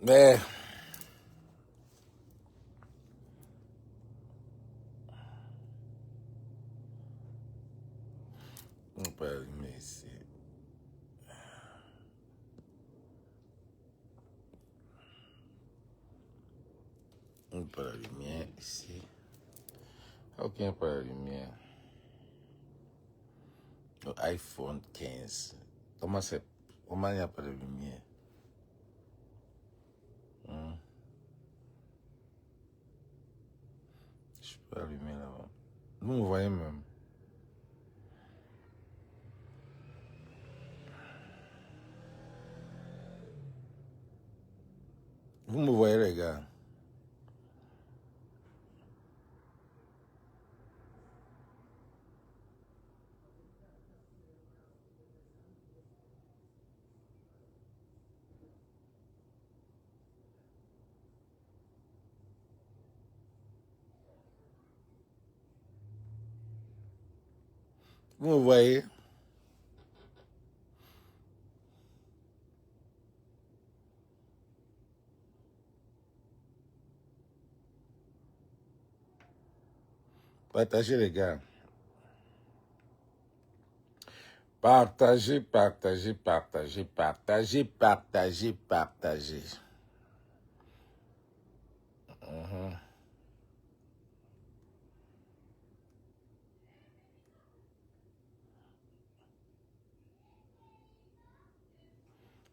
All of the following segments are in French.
Mais, on peut allumer ici. On peut la lumière ici. Ok, on peut la lumière. Le iPhone 15. Comment il n'y a pas de lumière? Je peux allumer là-bas. Vous me voyez même. Vous me voyez, les gars. Vous me voyez? Partagez, les gars. Partagez, partagez, partagez, partagez, partagez, partagez.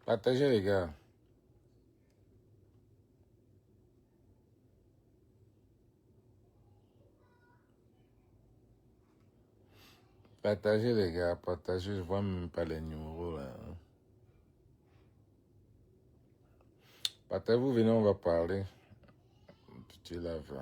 Partagez, les gars. Partagez, les gars. Partagez. Je vois même pas les numéros, là. Partagez, vous venez, on va parler. Petit lave.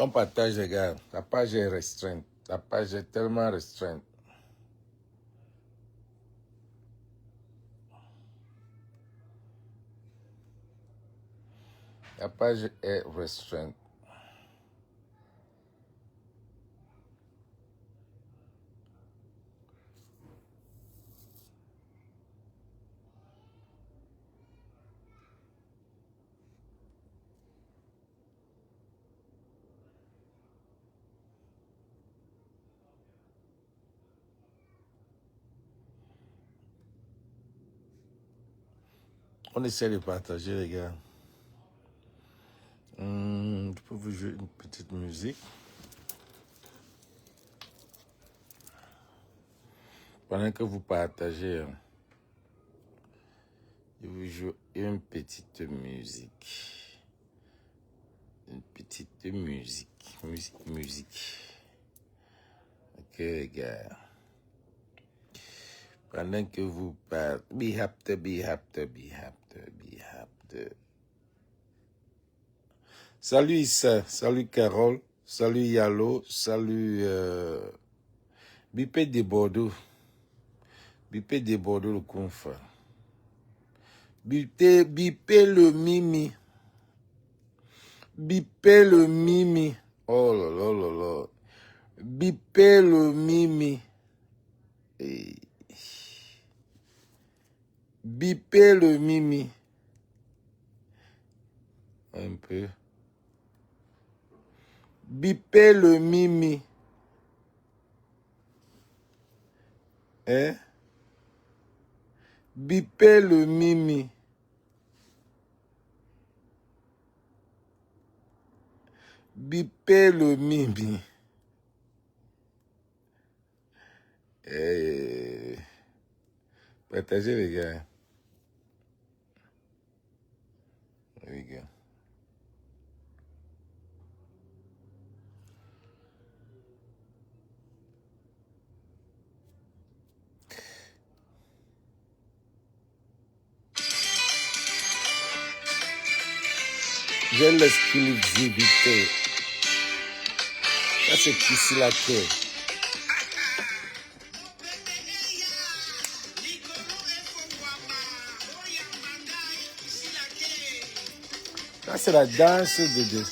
On partage, les gars. La page est restreinte. La page est tellement restreinte. La page est restreinte. On essaie de partager, les gars. Je peux vous jouer une petite musique. Pendant que vous partagez, je vous joue une petite musique. Une petite musique. Musique. Ok, les gars. Pendant que vous partagez. Be happy, be happy, be happy, be happy. Salut Issa, salut Carole, salut Yalo, salut Bipé de Bordeaux. Bipé de Bordeaux le confa. Bipé le Mimi. Bipé le Mimi. Oh là là là là. Bipé le Mimi. Et... Bipé le Mimi. Un peu. Bipé le Mimi. Hein? Bipé le Mimi. Bipé le Mimi. Partagez, les gars. J'ai l'exclusivité. Ça, c'est Kissy Laké. Ça, c'est la danse de Dieu.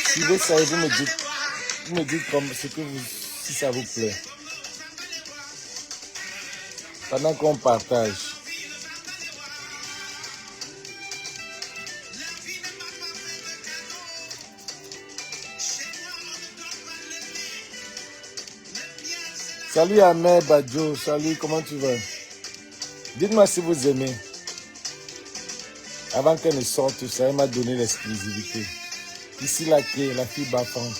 Si vous savez, vous me dites comme ce que vous, si ça vous plaît. Pendant qu'on partage. Salut Ahmed Badjo, salut, comment tu vas? Dites-moi si vous aimez. Avant qu'elle ne sorte tout ça, elle m'a donné l'exclusivité. Ici la clé, la fille baffante.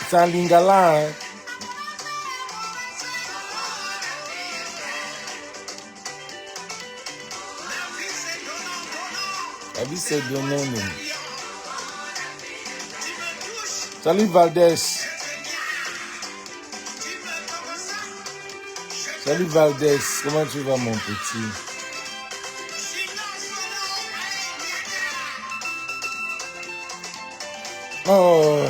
C'est un lingala, hein. La vie c'est donné. Salut Valdez. Salut Valdez, comment tu vas mon petit? Oh.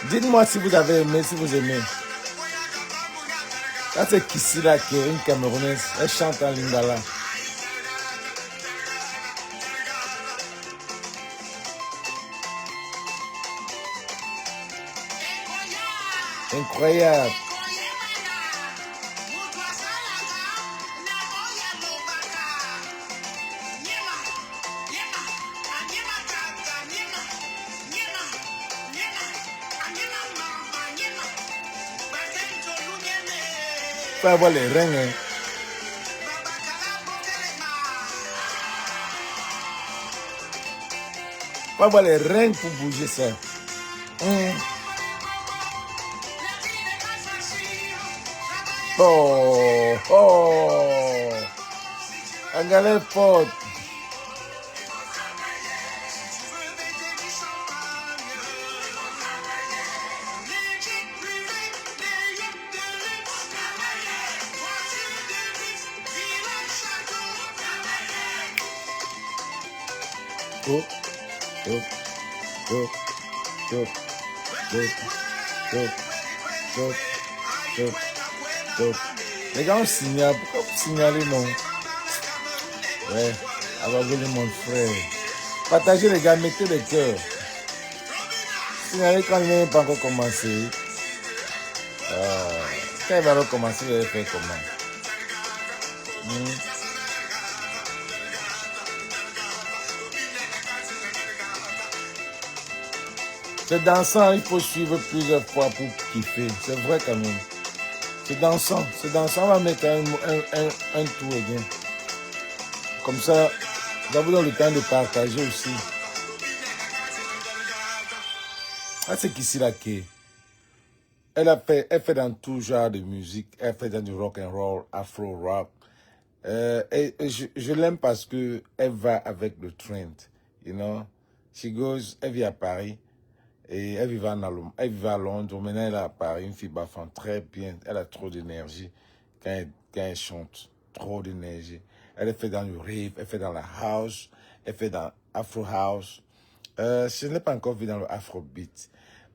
Dites-moi si vous avez aimé, si vous aimez. Là, c'est Kissy Laké, une Camerounaise. Elle chante en lingala. Incroyable. Faut avoir les reins, hein. Faut avoir les reins pour bouger ça. Oh, oh. Un galère forte. Oh, oh, oh, oh, oh, oh, oh, oh. Les gars, on signale. Pourquoi vous signalez, non? Ouais, abonnez mon frère. Partagez les gars, mettez des cœurs. Signalez quand il n'est pas encore commencé. Quand il va recommencer, il va faire comment? C'est dansant, il faut suivre plusieurs fois pour kiffer. C'est vrai quand même. C'est dansant, on va mettre un tour et bien. Comme ça, ça vous donne le temps de partager aussi. Ah, c'est Kissy Laké. Elle fait dans tout genre de musique. Elle fait dans du rock and roll, afro rock. Et je l'aime parce que elle va avec le trend. You know, elle vit à Paris. Et elle vivait à Londres, maintenant elle est à Paris, une fille baffante, très bien. Elle a trop d'énergie quand elle chante, trop d'énergie. Elle fait dans le rave, elle fait dans la house, elle fait dans Afro House. Je n'ai pas encore vu dans le Afrobeat.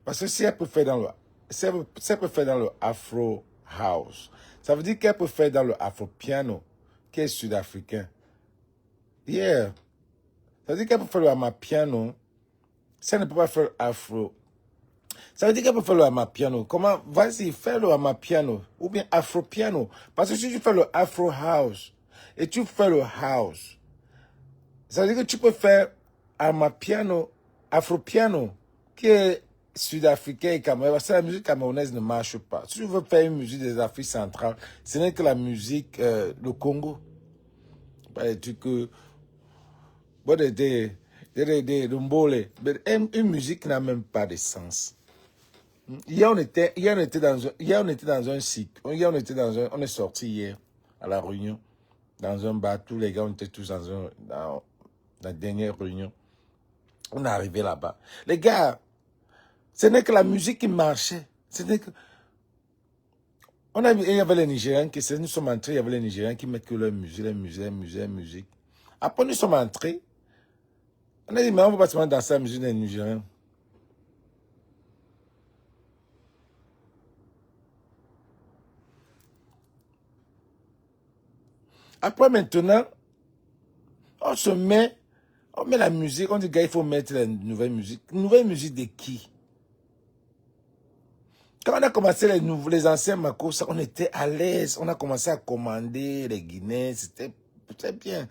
Parce que si elle peut faire dans le, si elle peut faire dans le Afro House, ça veut dire qu'elle peut faire dans le Afro Piano, qui est sud-africain. Yeah. Ça veut dire qu'elle peut faire le Amapiano. Si elle ne peut pas faire Afro, ça veut dire qu'elle peut faire le Amapiano. Comment? Vas-y, fais le Amapiano. Ou bien Afro Piano. Parce que si tu fais le Afro House et tu fais le House, ça veut dire que tu peux faire Amapiano, Afro Piano, qui est sud-africain et camerounais. Parce que la musique camerounaise ne marche pas. Si tu veux faire une musique des Afriques centrales, ce n'est que la musique, le Congo. Pas des trucs que, bon, des Rumbole. Mais une musique qui n'a même pas de sens. Hier, on était dans un cycle. On est sorti hier à la réunion, dans un bar. Tous les gars, on était tous dans la dernière réunion. On est arrivé là-bas. Les gars, ce n'est que la musique qui marchait. Il y avait les Nigériens nous sommes entrés, il y avait les Nigériens qui mettent que leur musique. Après, nous sommes entrés. On a dit, mais on ne va pas se mettre dans sa musique des Nigériens. Après, maintenant, on met la musique, on dit, gars, il faut mettre la nouvelle musique. Nouvelle musique de qui? Quand on a commencé les anciens Makos, on était à l'aise. On a commencé à commander les Guinéens. C'était bien.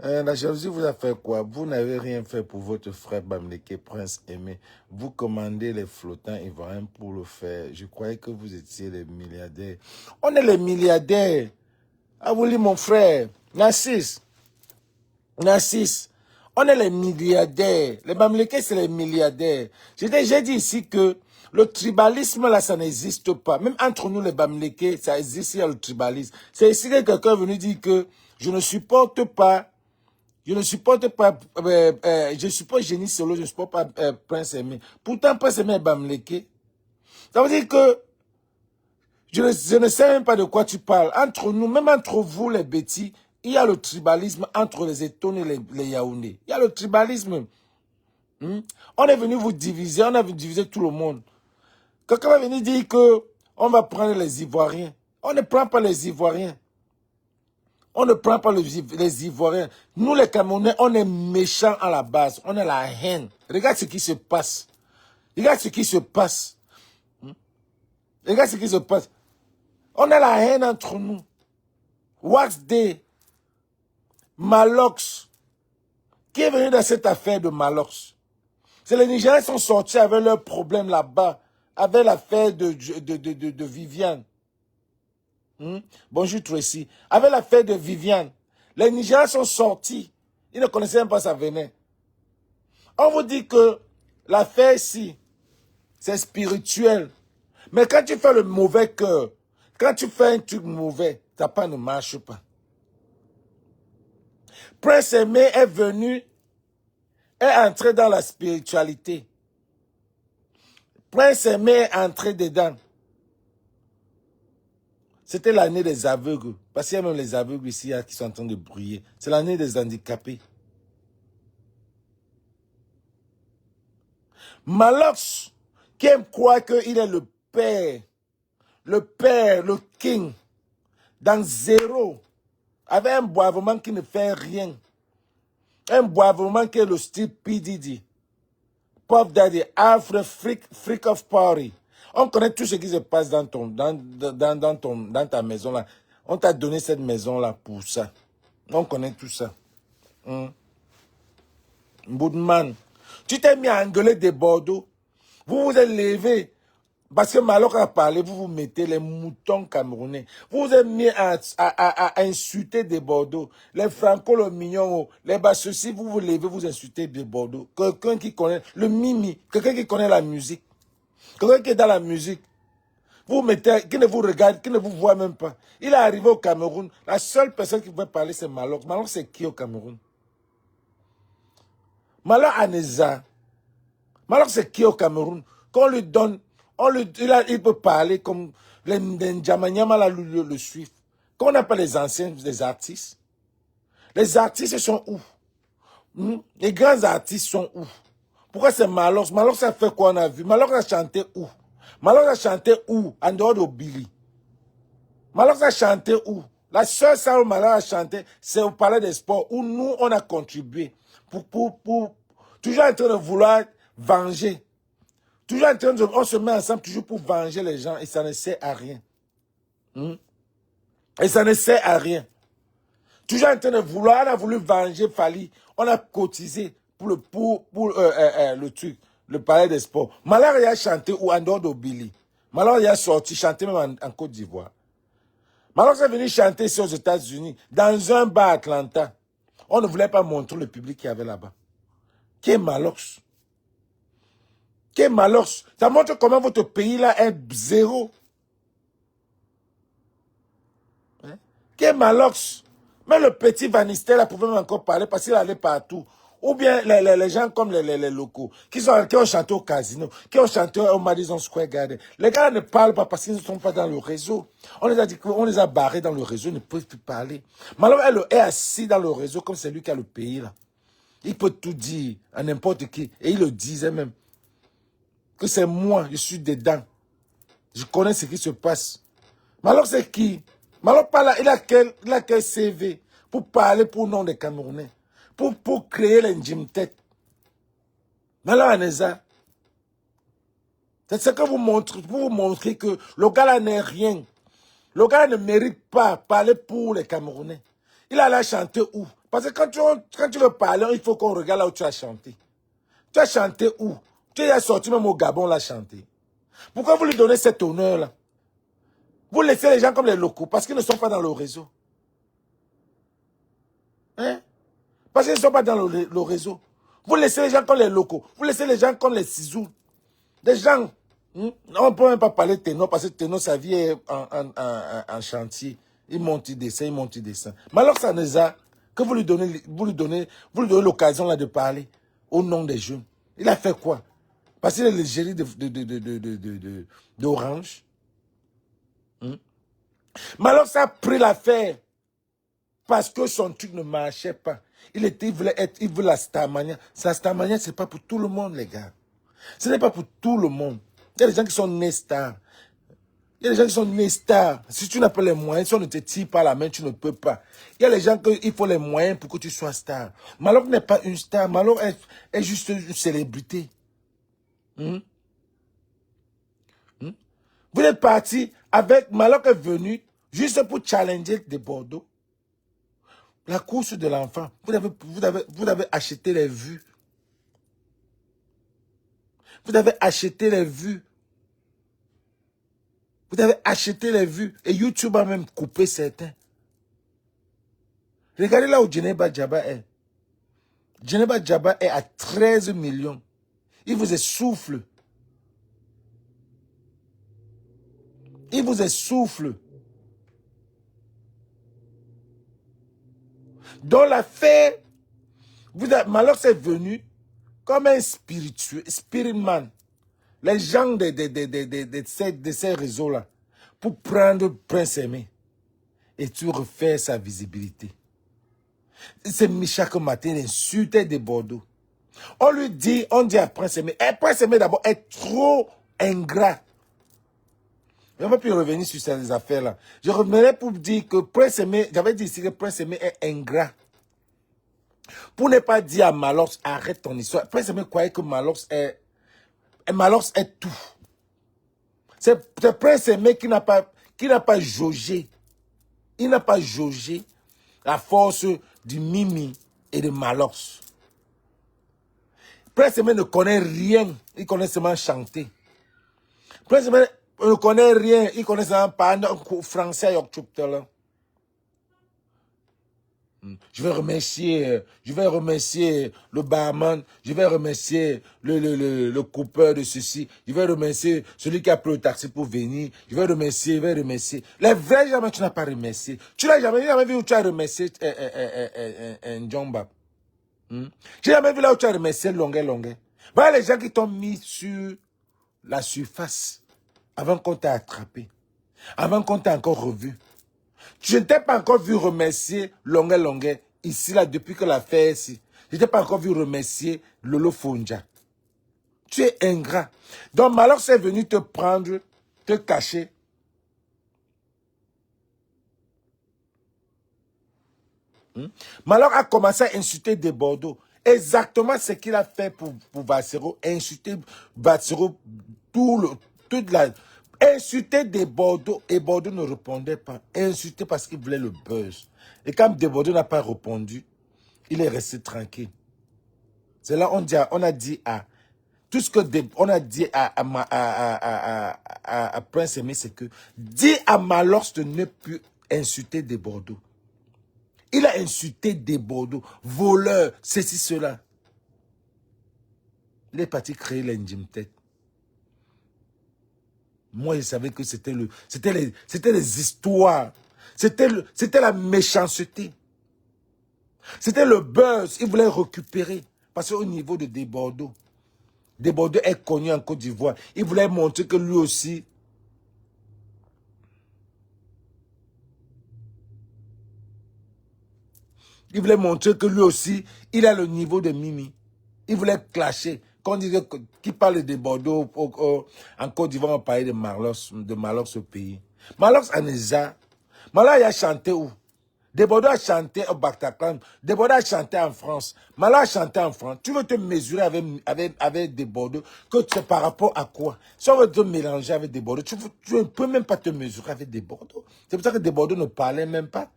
La jalousie vous a fait quoi? Vous n'avez rien fait pour votre frère Bamileke, Prince Aimé. Vous commandez les flottants ivoiriens pour le faire. Je croyais que vous étiez les milliardaires. On est les milliardaires. Ah, vous dites mon frère. Narcisse. On est les milliardaires. Les Bamileke, c'est les milliardaires. J'ai dit ici que le tribalisme, là, ça n'existe pas. Même entre nous, les Bamileke, ça existe, il y a le tribalisme. C'est ici que quelqu'un est venu dire que je ne supporte pas je supporte Génie Solo, je ne supporte pas Prince Aimé. Pourtant, Prince Aimé est Bamileke. Ça veut dire que je ne sais même pas de quoi tu parles. Entre nous, même entre vous, les bêtis, il y a le tribalisme entre les Étonnes et les Yaoundés. Il y a le tribalisme. On est venu vous diviser, on a divisé tout le monde. Quelqu'un va venir dire que on va prendre les Ivoiriens. On ne prend pas les Ivoiriens. On ne prend pas les Ivoiriens. Nous, les Camerounais, on est méchants à la base. On a la haine. Regarde ce qui se passe. Regarde ce qui se passe. Regarde ce qui se passe. On a la haine entre nous. Wax Day, Malox. Qui est venu dans cette affaire de Malox? C'est les Nigériens qui sont sortis avec leurs problèmes là-bas. Avec l'affaire de Viviane. Bonjour Tracy. Avec l'affaire de Viviane. Les Nigériens sont sortis. Ils ne connaissaient même pas ça venait. On vous dit que l'affaire ici, c'est spirituel. Mais quand tu fais le mauvais cœur, quand tu fais un truc mauvais, ta part ne marche pas. Prince Aimé est venu, est entré dans la spiritualité. Prince Aimé est entré dedans. C'était l'année des aveugles. Parce qu'il y a même les aveugles ici qui sont en train de briller. C'est l'année des handicapés. Malox, qui aime croire qu'il est le père, le king, dans zéro, avec un boivement qui ne fait rien. Un boivement qui est le style P. Diddy. Pop Daddy, Afro, freak of party. On connaît tout ce qui se passe dans ta maison là. On t'a donné cette maison là pour ça. On connaît tout ça. Boudman, tu t'es mis à engueuler des Bordeaux. Vous vous êtes levé. Parce que Maloc a parlé, vous vous mettez les moutons camerounais. Vous vous êtes mis à insulter des Bordeaux. Les Franco, le mignon, les Bassossi, vous vous levez, vous insultez des Bordeaux. Quelqu'un qui connaît le mimi, quelqu'un qui connaît la musique. Quelqu'un qui est dans la musique. Vous mettez, qui ne vous regarde, qui ne vous voit même pas. Il est arrivé au Cameroun. La seule personne qui pouvait parler, c'est Maloc. Maloc, c'est qui au Cameroun? Maloc Aneza. Maloc, c'est qui au Cameroun? Qu'on lui donne, il peut parler comme les Ndjamanyama là, le suivent. Qu'on appelle les anciens, les artistes. Les artistes sont où? Les grands artistes sont où? Pourquoi c'est Malox? Malox a fait quoi on a vu? Malox a chanté où? Malox a chanté où? En dehors de Billy. Malox a chanté où? La seule salle où Malox a chanté, c'est au Palais des Sports, où nous, on a contribué. Toujours en train de vouloir venger. Toujours en train de... On se met ensemble toujours pour venger les gens et ça ne sert à rien. Et ça ne sert à rien. Toujours en train de vouloir, on a voulu venger Fali. On a cotisé pour le truc, le Palais des Sports. Malheur, il a chanté ou en dehors d'Obili. Malheur, il a sorti, chanté même en Côte d'Ivoire. Malheur, il est venu chanter ici aux États-Unis, dans un bar à Atlanta. On ne voulait pas montrer le public qu'il y avait là-bas. Qui est Malox? Qui est Malox? Ça montre comment votre pays là est zéro. Hein? Qui est Malox? Mais le petit Vanistel là pouvait même encore parler parce qu'il allait partout. Ou bien les gens comme les locaux qui ont chanté au casino, qui ont chanté au Madison Square Garden. Les gars ne parlent pas parce qu'ils ne sont pas dans le réseau. On les a dit qu'on les a barrés dans le réseau, ils ne peuvent plus parler. Mais alors elle est assis dans le réseau comme c'est lui qui a le pays là. Il peut tout dire à n'importe qui. Et il le disait même. Que c'est moi, je suis dedans. Je connais ce qui se passe. Mais alors c'est qui? Mais alors pas là, il a quel CV pour parler pour le nom des Camerounais. Pour créer l'Indjimtet. Mais alors Aneza, c'est ce que vous montrez, pour vous montrer que le gars là n'est rien. Le gars ne mérite pas parler pour les Camerounais. Il allait chanter où? Parce que quand tu veux parler, il faut qu'on regarde là où tu as chanté. Tu as chanté où? Tu as sorti même au Gabon, là, chanté. Pourquoi vous lui donnez cet honneur-là? Vous laissez les gens comme les locaux, parce qu'ils ne sont pas dans le réseau. Hein? Parce qu'ils ne sont pas dans le réseau. Vous laissez les gens comme les locaux. Vous laissez les gens comme les Sizou. Des gens, on ne peut même pas parler de Ténor, parce que Ténor, sa vie est en chantier. Il monte, il descend, il monte, il descend. Mais alors, ça nous a, que vous lui donnez l'occasion là de parler au nom des jeunes. Il a fait quoi? Parce qu'il est le génie d'Orange. Mais alors, ça a pris l'affaire. Parce que son truc ne marchait pas. Il voulait la Starmania. La Starmania, ce n'est pas pour tout le monde, les gars. Ce n'est pas pour tout le monde. Il y a des gens qui sont nés stars. Il y a des gens qui sont nés stars. Si tu n'as pas les moyens, si on ne te tire pas la main, tu ne peux pas. Il y a des gens qu'il faut les moyens pour que tu sois star. Malok n'est pas une star. Malok est juste une célébrité. Vous êtes parti avec... Malok est venu juste pour challenger des Bordeaux. La course de l'enfant. Vous avez acheté les vues. Vous avez acheté les vues. Vous avez acheté les vues. Et YouTube a même coupé certains. Regardez là où Djeneba Djaba est. Djeneba Djaba est à 13 millions. Il vous essouffle. Il vous essouffle. Dans l'affaire, Malox est venu comme un spirit man. Les gens de ces réseaux-là, pour prendre Prince Aimé et tu refais sa visibilité. C'est chaque matin, il insulte des Bordeaux. On dit à Prince Aimé, Prince Aimé d'abord est trop ingrat. Je ne vais plus revenir sur ces affaires-là. Je reviendrai pour dire que Prince Aimé, j'avais dit ici que Prince Aimé est ingrat. Pour ne pas dire à Malox, arrête ton histoire. Prince Aimé croyait que Malox est tout. C'est Prince Aimé qui n'a pas jaugé. Il n'a pas jaugé la force du Mimi et de Malox. Prince Aimé ne connaît rien. Il connaît seulement chanter. Prince Aimé ne connaît rien. Il connaît seulement parler français. Je vais remercier le barman, je vais remercier le coupeur de ceci, je vais remercier celui qui a pris le taxi pour venir, je vais remercier. Les vrais jamais tu n'as pas remercié. Tu n'as jamais vu où tu as remercié Njomba. J'ai jamais vu là où tu as remercié Longuet. Voilà les gens qui t'ont mis sur la surface avant qu'on t'ait attrapé, avant qu'on t'ait encore revu. Je ne t'ai pas encore vu remercier Longuet ici, là, depuis que l'affaire est ici. Je ne t'ai pas encore vu remercier Lolo Fonja. Tu es ingrat. Donc, Malox est venu te prendre, te cacher. Malox a commencé à insulter des Bordeaux. Exactement ce qu'il a fait pour Bassero. Insulter Bassero, toute la... Insulter des Bordeaux. Et Bordeaux ne répondait pas. Insulter parce qu'il voulait le buzz. Et quand des Bordeaux n'a pas répondu, il est resté tranquille. C'est là on a dit à... Tout ce que on a dit à Prince Aimé, c'est que dis à Malox de ne plus insulter des Bordeaux. Il a insulté des Bordeaux, voleurs, ceci, cela. Il est parti créer l'Indimtet. Moi, je savais que c'était les histoires. C'était la méchanceté. C'était le buzz. Il voulait récupérer. Parce qu'au niveau de Desbordeaux, Desbordeaux est connu en Côte d'Ivoire. Il voulait montrer que lui aussi, il a le niveau de Mimi. Il voulait clasher. Quand on disait qu'il parle de Bordeaux en Côte d'Ivoire, on parlait de Malox au pays. Malox en Eza. Malox il a chanté où? Desbordeaux a chanté au Bataclan. Desbordeaux a chanté en France. Malox a chanté en France. Tu veux te mesurer avec Desbordeaux, que c'est par rapport à quoi? Si on veut te mélanger avec Desbordeaux, tu ne peux même pas te mesurer avec Desbordeaux. C'est pour ça que Desbordeaux ne parlait même pas.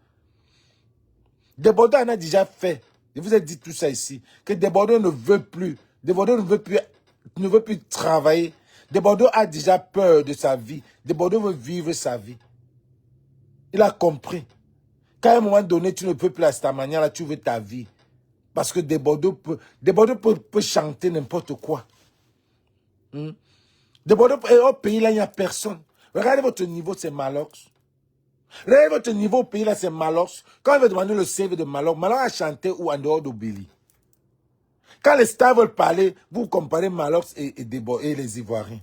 Desbordeaux en a déjà fait. Je vous ai dit tout ça ici. Que Desbordeaux ne veut plus. Desbordeaux ne veut plus travailler. Desbordeaux a déjà peur de sa vie. Desbordeaux veut vivre sa vie. Il a compris. Qu'à un moment donné, tu ne peux plus à cette manière-là, tu veux ta vie. Parce que Desbordeaux peut chanter n'importe quoi. Desbordeaux, au pays là, il n'y a personne. Regardez votre niveau, c'est Malox. Regardez votre niveau au pays là, c'est Malox. Quand on veut demander le CV de Malox, Malox a chanté ou en dehors d'Obéli. Quand les stars veulent parler, vous comparez Malox et les Ivoiriens.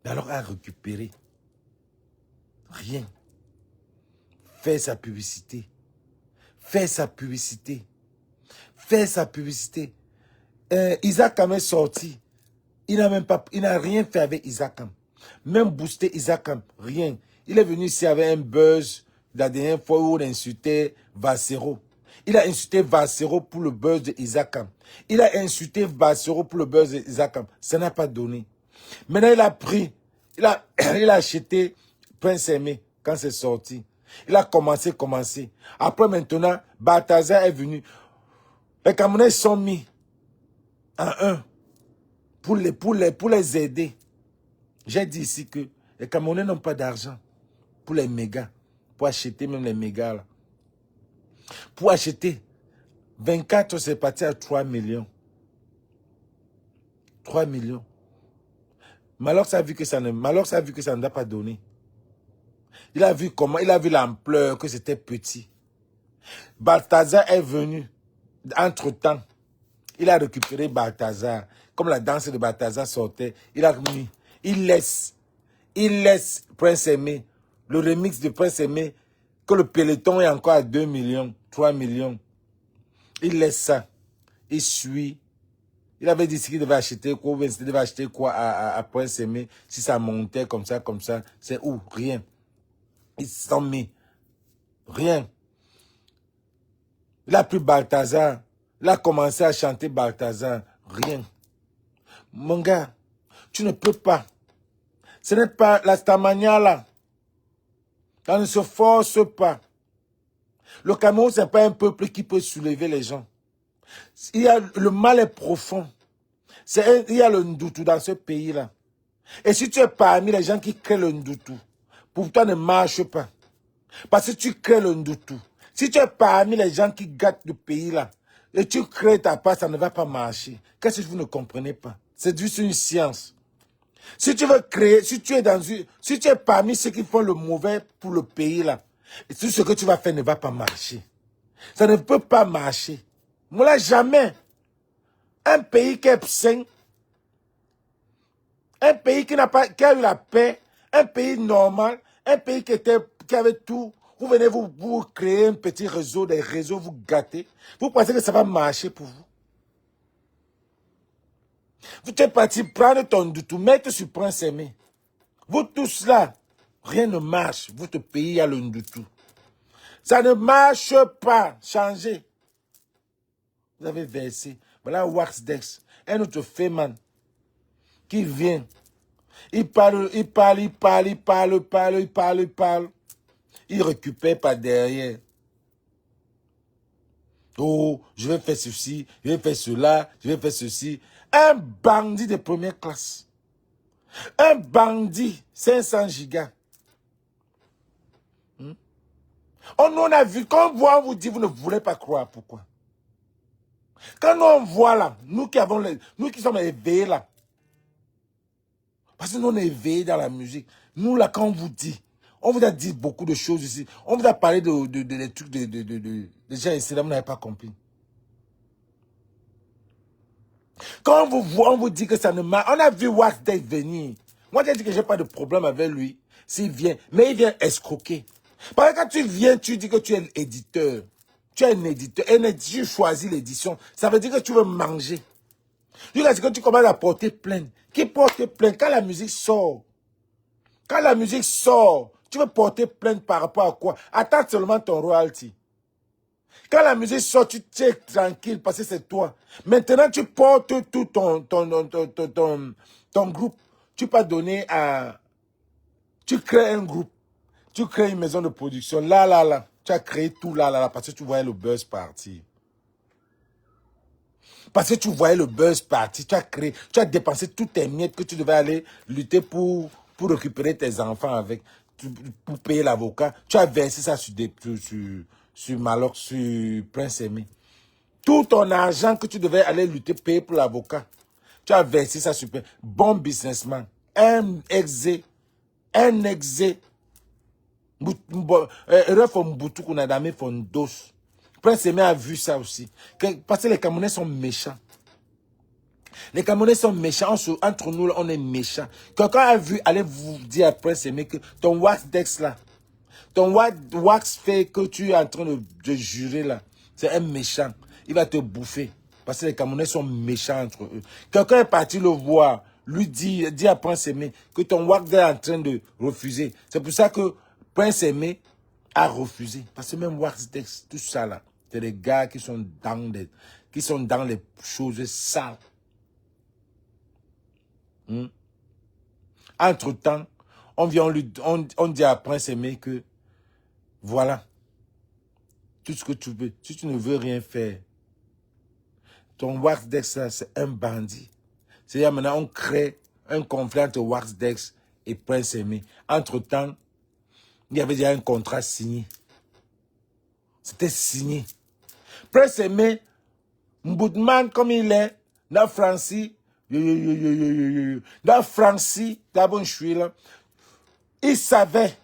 Alors à récupérer. Rien. Faire sa publicité. Faire sa publicité. Faire sa publicité. Isakam est sorti. Il n'a rien fait avec Isakam. Même booster Isakam, rien. Il est venu ici avec un buzz la dernière fois où il insultait Vassero. Il a insulté Vassero pour le buzz de Isakam. Il a insulté Vassero pour le buzz de Isakam. Ça n'a pas donné. Maintenant, il a pris, il a acheté Prince Aimé quand c'est sorti. Il a commencé. Après, maintenant, Balthazar est venu. Les Camerounais sont mis en un pour les aider. J'ai dit ici que les Camerounais n'ont pas d'argent pour les mégas, pour acheter même les mégas là. Pour acheter 24, c'est parti à 3 millions. 3 millions. Malox a vu que ça ne doit pas donner. Il a vu l'ampleur, que c'était petit. Balthazar est venu. Entre-temps, il a récupéré Balthazar. Comme la danse de Balthazar sortait, il a mis. Il laisse Prince Aimé, le remix de Prince Aimé, que le peloton est encore à 2 millions, 3 millions. Il laisse ça. Il suit. Il avait dit qu'il devait acheter quoi, il devait acheter quoi à Prince Aimé, si ça montait comme ça. C'est où? Rien. Ils s'en mis. Rien. Il a pris Balthazar. Il a commencé à chanter Balthazar. Rien. Mon gars, tu ne peux pas. Ce n'est pas la Stamania là. On ne se force pas. Le Cameroun, ce n'est pas un peuple qui peut soulever les gens. Le mal est profond. Il y a le Ndoutou dans ce pays-là. Et si tu es parmi les gens qui créent le Ndoutou, pour toi ne marche pas. Parce que tu crées le Ndoutou. Si tu es parmi les gens qui gâtent le pays-là, et tu crées ta part, ça ne va pas marcher. Qu'est-ce que vous ne comprenez pas? C'est juste une science. Si tu veux créer, si tu es parmi ceux qui font le mauvais pour le pays là, tout ce que tu vas faire ne va pas marcher. Ça ne peut pas marcher. Moi jamais. Un pays qui est sain, un pays qui a eu la paix, un pays normal, un pays qui avait tout. Vous venez vous créer un petit réseau, des réseaux, vous gâtez. Vous pensez que ça va marcher pour vous? Vous êtes parti prendre ton doutou, mettre sur Prince Aimé. Vous tous là, rien ne marche. Votre pays a le doutou. Ça ne marche pas. Changez. Vous avez versé. Voilà Waxdex, un autre féman qui vient. Il parle. Il récupère par derrière. Oh, je vais faire ceci, je vais faire cela, je vais faire ceci. Un bandit de première classe. Un bandit, 500 gigas. On a vu, quand on vous dit, vous ne voulez pas croire. Pourquoi? Quand on voit là, nous qui sommes éveillés là, parce que nous on est éveillés dans la musique. Nous là, quand on vous dit, on vous a dit beaucoup de choses ici. On vous a parlé des trucs des gens ici là, vous n'avez pas compris. Quand on vous voit, on vous dit que ça ne marche. On a vu Waxdex venir. Moi, j'ai dit que j'ai pas de problème avec lui. S'il vient, mais il vient escroquer. Parce que quand tu viens, tu dis que tu es éditeur. Tu es un éditeur. Et tu choisis l'édition. Ça veut dire que tu veux manger. Jusqu'à ce que tu commences à porter plainte. Qui porte plainte? Quand la musique sort. Quand la musique sort, tu veux porter plainte par rapport à quoi? Attends seulement ton royalty. Quand la musique sort, tu es tranquille parce que c'est toi. Maintenant, tu portes tout ton groupe. Tu peux donner à... Tu crées un groupe. Tu crées une maison de production. Là. Tu as créé tout là. Parce que tu voyais le buzz partir. Parce que tu voyais le buzz partir. Tu as créé, tu as dépensé toutes tes miettes que tu devais aller lutter pour récupérer tes enfants avec. Pour payer l'avocat. Tu as versé ça sur Malox, sur Prince Aimé. Tout ton argent que tu devais aller lutter, payer pour l'avocat. Tu as versé ça sur bon businessman. Un exé. Prince Aimé a vu ça aussi. Parce que les Camerounais sont méchants. Les Camerounais sont méchants. Entre nous, on est méchants. Quelqu'un a vu, allez vous dire à Prince Aimé que ton Waxdex là, ton wax fait que tu es en train de jurer là, c'est un méchant. Il va te bouffer. Parce que les Camerounais sont méchants entre eux. Quelqu'un est parti le voir, lui dit à Prince Aimé que ton wax est en train de refuser. C'est pour ça que Prince Aimé a refusé. Parce que même Waxdex, tout ça là, c'est des gars qui sont dans les choses sales. Entre-temps, on dit à Prince Aimé que voilà, tout ce que tu veux. Si tu ne veux rien faire, ton Waxdex là, c'est un bandit. C'est-à-dire maintenant, on crée un conflit entre Waxdex et Prince Aimé. Entre-temps, il y avait déjà un contrat signé. C'était signé. Prince Aimé, Mboudman comme il est, dans Francie, dans Francie, d'abord je suis là, il savait.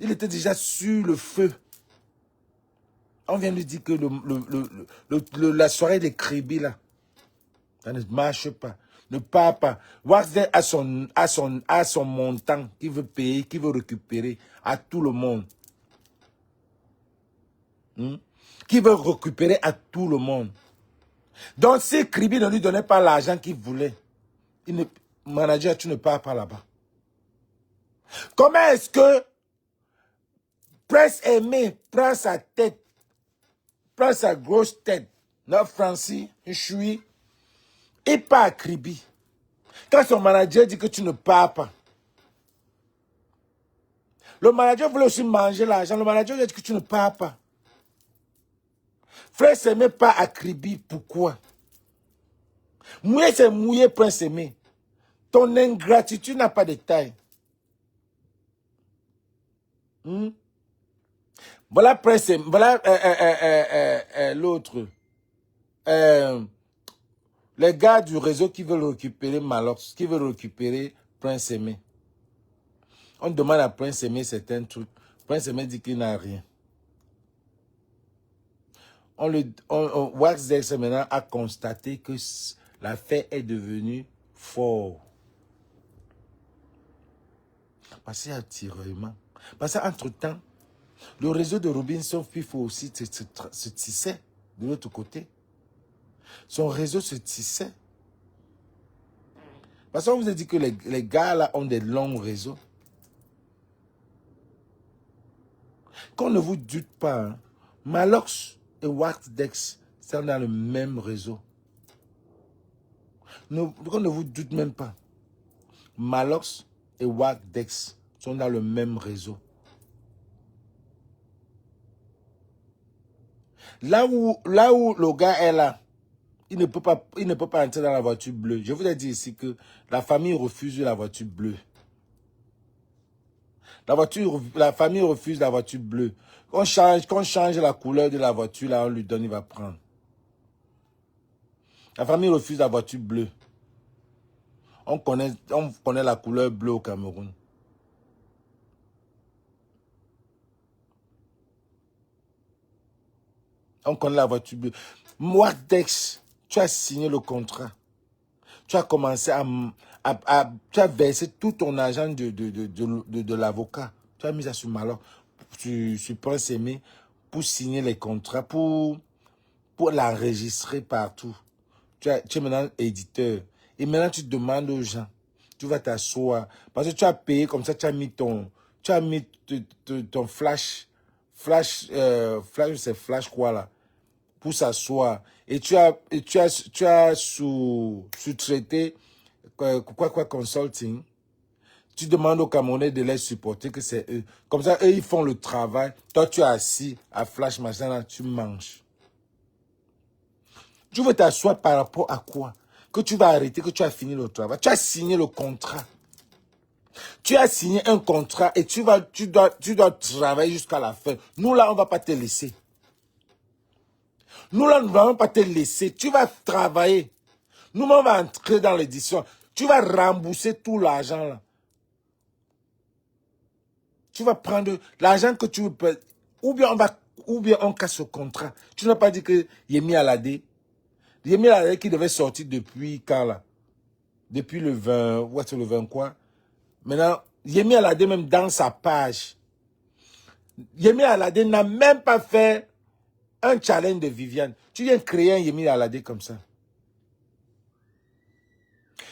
Il était déjà sur le feu. On vient lui dire que la soirée des crébis là, ça ne marche pas. Ne part pas. Waxdex a son montant qu'il veut payer, qu'il veut récupérer à tout le monde. Qui veut récupérer à tout le monde. Donc si Kribi ne lui donnait pas l'argent qu'il voulait, manager, tu ne pars pas là-bas. Comment est-ce que Prince Aimé prend sa tête, prend sa grosse tête, non Francis, je suis, et pas à Kribi. Quand son manager dit que tu ne pars pas, le manager voulait aussi manger l'argent, le manager dit que tu ne pars pas. Frère Aimé pas à Kribi, pourquoi? Mouillé c'est mouillé, Prince Aimé. Ton ingratitude n'a pas de taille. Voilà Prince Aimé, voilà l'autre. Les gars du réseau qui veulent récupérer Malox, qui veulent récupérer Prince Aimé. On demande à Prince Aimé certains trucs. Prince Aimé dit qu'il n'a rien. Waxdex maintenant a constaté que l'affaire est devenue fort. Parce qu'il y a un tiraillement. Parce qu'entre-temps, le réseau de Robinson, il faut aussi se tisser de l'autre côté. Son réseau se tissait. Parce qu'on vous a dit que les gars là ont des longs réseaux. Qu'on ne vous doute pas, hein, Malox et Waxdex sont dans le même réseau. Qu'on ne vous doute même pas. Malox et Waxdex sont dans le même réseau. Là où le gars est là, il ne peut pas entrer dans la voiture bleue. Je vous ai dit ici que la famille refuse la voiture bleue. La famille refuse la voiture bleue. Qu'on change la couleur de la voiture, là, on lui donne, il va prendre. La famille refuse la voiture bleue. On connaît la couleur bleue au Cameroun. On connaît la voiture bleue. Moi, Dex, tu as signé le contrat. Tu as commencé tu as versé tout ton argent de l'avocat. Tu as mis ça sur Malheur, sur Prince Aimé, pour signer les contrats, pour l'enregistrer partout. Tu es maintenant éditeur. Et maintenant, tu demandes aux gens. Tu vas t'asseoir. Parce que tu as payé comme ça, tu as mis ton flash, c'est flash quoi là, pour s'asseoir. Et tu as sous-traité quoi consulting. Tu demandes aux Camerounais de les supporter, que c'est eux. Comme ça, eux, ils font le travail. Toi, tu es assis à flash machin là, tu manges. Tu veux t'asseoir par rapport à quoi? Que tu vas arrêter, que tu as fini le travail. Tu as signé le contrat. Tu as signé un contrat et tu dois travailler jusqu'à la fin. Nous, là, on ne va pas te laisser. Nous, là, nous ne allons pas te laisser. Tu vas travailler. Nous, on va entrer dans l'édition. Tu vas rembourser tout l'argent, là. Tu vas prendre l'argent que tu veux. Ou bien on casse le contrat. Tu n'as pas dit que Yemi Alade qui devait sortir depuis quand, là? Depuis le 20, ouais, c'est le 20 quoi? Maintenant, Yemi Alade, même dans sa page, Yemi Alade n'a même pas fait un challenge de Viviane. Tu viens créer un Yemi Alade comme ça.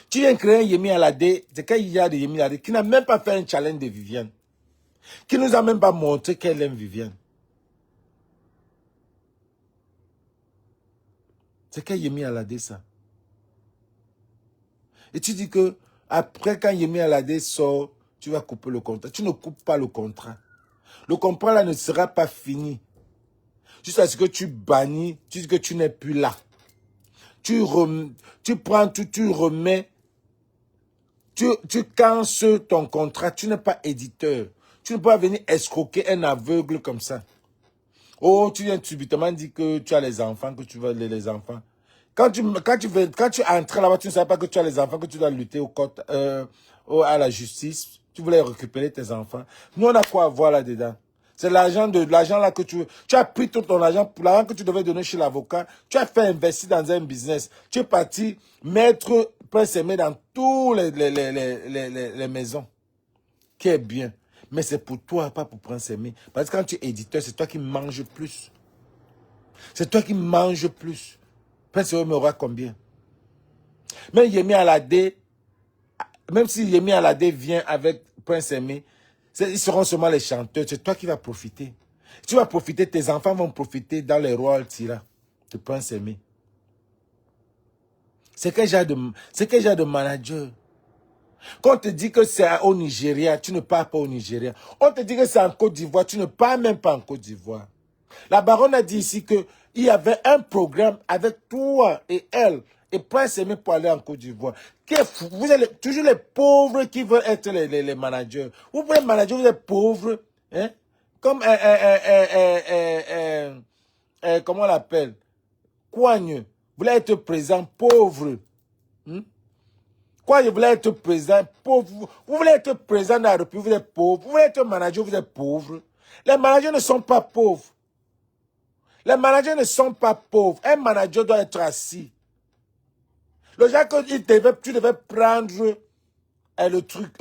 Tu viens créer un Yemi Alade, c'est qu'il y a de Yemi Alade qui n'a même pas fait un challenge de Viviane. Qui nous a même pas montré qu'elle aime Viviane. C'est qu'il Yemi Alade ça. Et tu dis que après quand Yemi Alade sort, tu vas couper le contrat. Tu ne coupes pas le contrat. Le contrat là ne sera pas fini. Jusqu'à ce que tu bannis, tu dis que tu n'es plus là. Tu prends tout, tu remets, tu casses ton contrat, tu n'es pas éditeur. Tu ne peux pas venir escroquer un aveugle comme ça. Oh, tu viens subitement dire que tu as les enfants, que tu veux les enfants. Quand tu entres là-bas, tu ne savais pas que tu as les enfants, que tu dois lutter à la justice. Tu voulais récupérer tes enfants. Nous, on a quoi à voir là-dedans? C'est l'argent là que tu veux. Tu as pris tout ton argent pour l'argent que tu devais donner chez l'avocat. Tu as fait investir dans un business. Tu es parti mettre Prince Aimé dans tous les maisons. Qui est bien. Mais c'est pour toi, pas pour Prince Aimé. Parce que quand tu es éditeur, c'est toi qui manges plus. C'est toi qui manges plus. Prince Aimé aura combien? Même Yemi Alade, même si Yemi Alade vient avec Prince Aimé, ils seront seulement les chanteurs. C'est toi qui vas profiter. Tu vas profiter, tes enfants vont profiter dans les royalties là, de Prince Aimé. C'est quel genre de manager? Quand on te dit que c'est au Nigeria, tu ne pars pas au Nigeria. On te dit que c'est en Côte d'Ivoire, tu ne pars même pas en Côte d'Ivoire. La baronne a dit ici qu'il y avait un programme avec toi et elle, et Prince Aimé pour aller en Côte d'Ivoire. Vous êtes toujours les pauvres qui veulent être les managers. Vous pouvez être manager, vous êtes pauvres. Hein? Comme comment on l'appelle? Coigne. Vous voulez être président pauvre. Quoi, je voulais être président pauvre. Vous voulez être président de la République, vous êtes pauvre. Vous voulez être manager, vous êtes pauvre. Les managers ne sont pas pauvres. Les managers ne sont pas pauvres. Un manager doit être assis. Le genre que tu devais prendre le truc,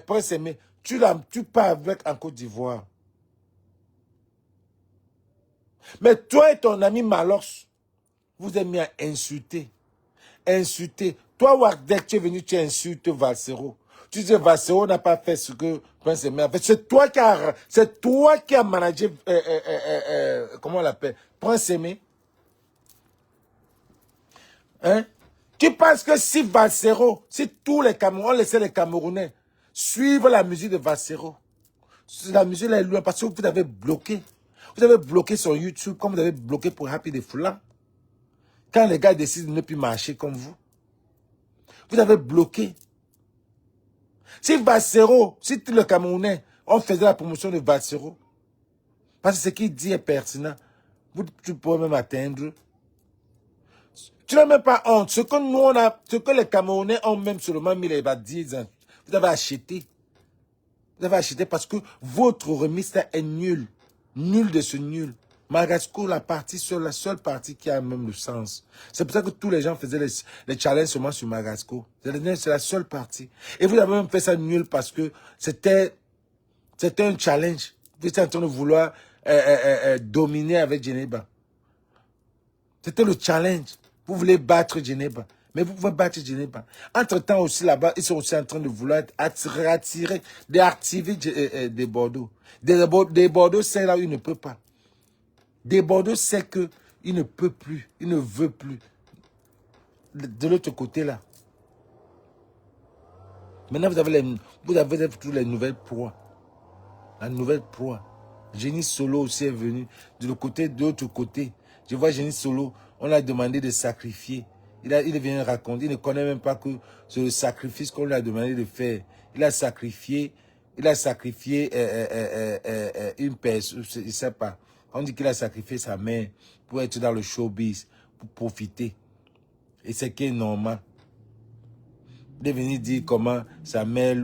Prince Aimé, tu pars avec en Côte d'Ivoire. Mais toi et ton ami Malox, Vous êtes mis à insulter. Insulter. Toi, Wardek, tu es venu, tu insultes Valsero. Tu dis Valsero n'a pas fait ce que Prince Aimé a fait. C'est toi qui as managé, comment on l'appelle, Prince Aimé. Hein? Tu penses que si Valsero, si tous les Camerounais, on laissait les Camerounais suivre la musique de Valsero, la musique là est loin parce que vous avez bloqué. Vous avez bloqué sur YouTube comme vous avez bloqué pour Happy de Foulan. Quand les gars décident de ne plus marcher comme vous, vous avez bloqué. Si Valsero, si tous les Camerounais, on faisait la promotion de Valsero, parce que ce qu'il dit est pertinent, tu pourrais même atteindre. Tu n'as même pas honte. Ce que nous, on a, ce que les Camerounais ont même seulement mis les badis, vous avez acheté. Vous avez acheté parce que votre remise est nulle. Nul de ce nul. Magasco, la seule partie qui a même le sens. C'est pour ça que tous les gens faisaient les challenges seulement sur Magasco. C'est la seule partie. Et vous avez même fait ça nul parce que c'était un challenge. Vous étiez en train de vouloir dominer avec Geneba. C'était le challenge. Vous voulez battre Geneba. Mais vous pouvez battre Geneba. Entre-temps aussi là-bas, ils sont aussi en train de vouloir attirer, déactiver des Bordeaux. Des Bordeaux, c'est là où il ne peut pas. Des Bordeaux, c'est qu'il ne peut plus, il ne veut plus. De l'autre côté là. Maintenant, vous avez toutes les nouvelles proies. La nouvelle proie. Génie Solo aussi est venu de l'autre côté. Je vois Génie Solo, on l'a demandé de sacrifier. Il est venu raconter, il ne connaît même pas que c'est le sacrifice qu'on lui a demandé de faire. Il a sacrifié une personne, je ne sais pas. On dit qu'il a sacrifié sa mère pour être dans le showbiz, pour profiter. Et c'est qui est normal. Il est venu dire comment sa mère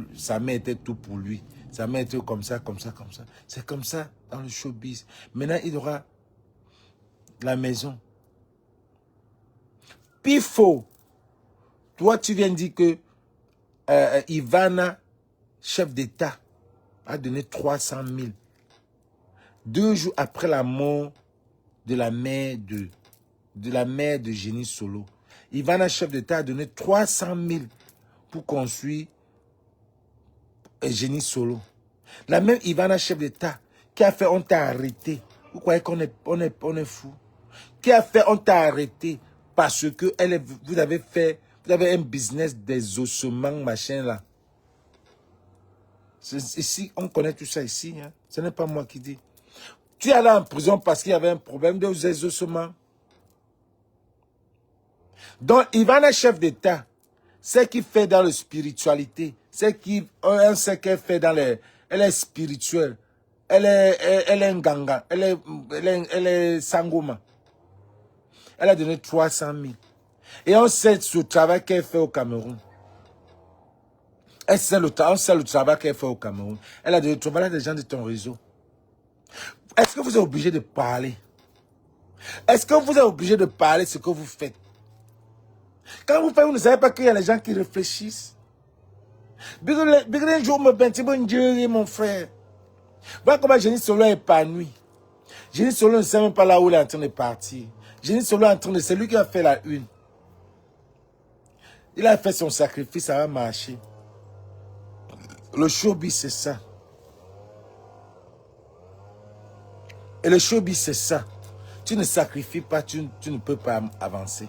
était tout pour lui. Sa mère était comme ça, comme ça, comme ça. C'est comme ça dans le showbiz. Maintenant, il aura la maison. Pifo, toi, tu viens de dire que Ivana, chef d'État, a donné 300 000. 2 jours après la mort de la mère de Génie Solo. Ivana, chef d'État, a donné 300 000 pour construire Génie Solo. La même Ivana, chef d'État, qui a fait, on t'a arrêté. Vous croyez qu'on est fou? Qui a fait, on t'a arrêté parce que vous avez un business des ossements, machin là. Ici, on connaît tout ça ici. Hein? Ce n'est pas moi qui dis. Tu es allé en prison parce qu'il y avait un problème des ossements. Donc, Ivana, chef d'État, c'est qui fait dans la spiritualité. C'est qui, on sait qu'elle fait dans les... Elle est spirituelle. Elle est Nganga. Elle est Sangoma. Elle a donné 300 000. Et on sait ce travail qu'elle fait au Cameroun. On sait le travail qu'elle fait au Cameroun. Elle a donné le travail des gens de ton réseau. Est-ce que vous êtes obligé de parler? Est-ce que vous êtes obligé de parler ce que vous faites? Quand vous faites, vous ne savez pas qu'il y a les gens qui réfléchissent. Un jour, mon frère. Voilà comment Génie Solo est épanoui. Génie Solo ne sait même pas là où il est en train de partir. Génie Solo est en train de... C'est lui qui a fait la une. Il a fait son sacrifice, ça va marcher. Le showbiz, c'est ça. Et le showbiz, c'est ça. Tu ne sacrifies pas, tu ne peux pas avancer.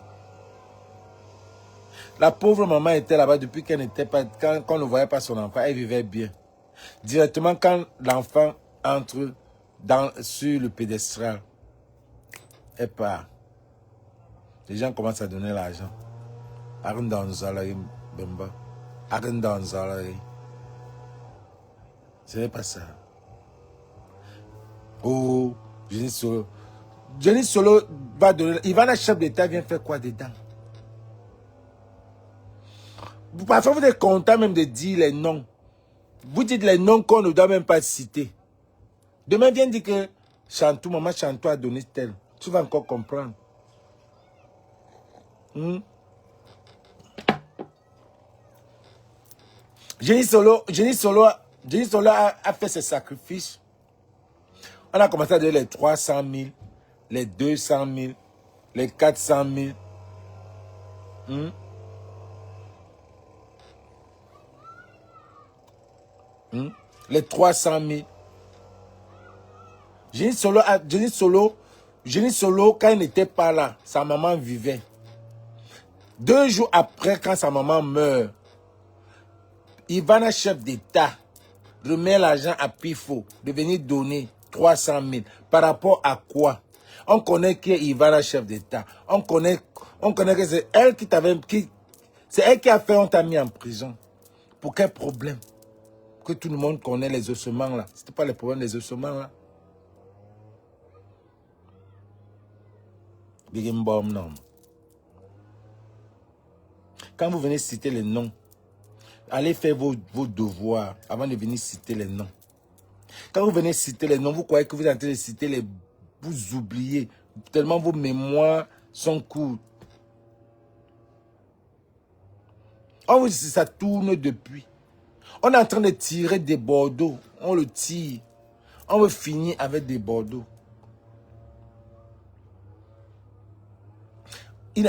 La pauvre maman était là-bas depuis qu'elle n'était pas... Quand on ne voyait pas son enfant, elle vivait bien. Directement, quand l'enfant entre sur le pédestal, elle part. Les gens commencent à donner l'argent. Ce n'est pas ça. Oh, Génie Solo. Génie Solo va donner... Ivana, chef d'État, vient faire quoi dedans? Parfois, vous êtes content même de dire les noms. Vous dites les noms qu'on ne doit même pas citer. Demain, viens dire que Chantou, maman Chantou a donné tel. Tu vas encore comprendre. Génie Solo a fait ses sacrifices. On a commencé à donner les 300 000, les 200 000. les 400 000. Hmm? Hmm? Les 300 000. Jenny Solo, quand il n'était pas là, sa maman vivait. 2 jours après, quand sa maman meurt, Ivana, chef d'État, remet l'argent à Pifo de venir donner 300 000. Par rapport à quoi? On connaît qui est Ivana, chef d'État. On connaît que c'est elle c'est elle qui a fait, on t'a mis en prison. Pour quel problème? Que tout le monde connaît les ossements là. C'était pas le problème des ossements là. Big Bomb, non. Quand vous venez citer les noms, allez faire vos devoirs avant de venir citer les noms. Quand vous venez citer les noms, vous croyez que vous êtes en train de citer les... Vous oubliez. Tellement vos mémoires sont courtes. On vous dit ça tourne depuis. On est en train de tirer des Bordeaux. On le tire. On veut finir avec des Bordeaux.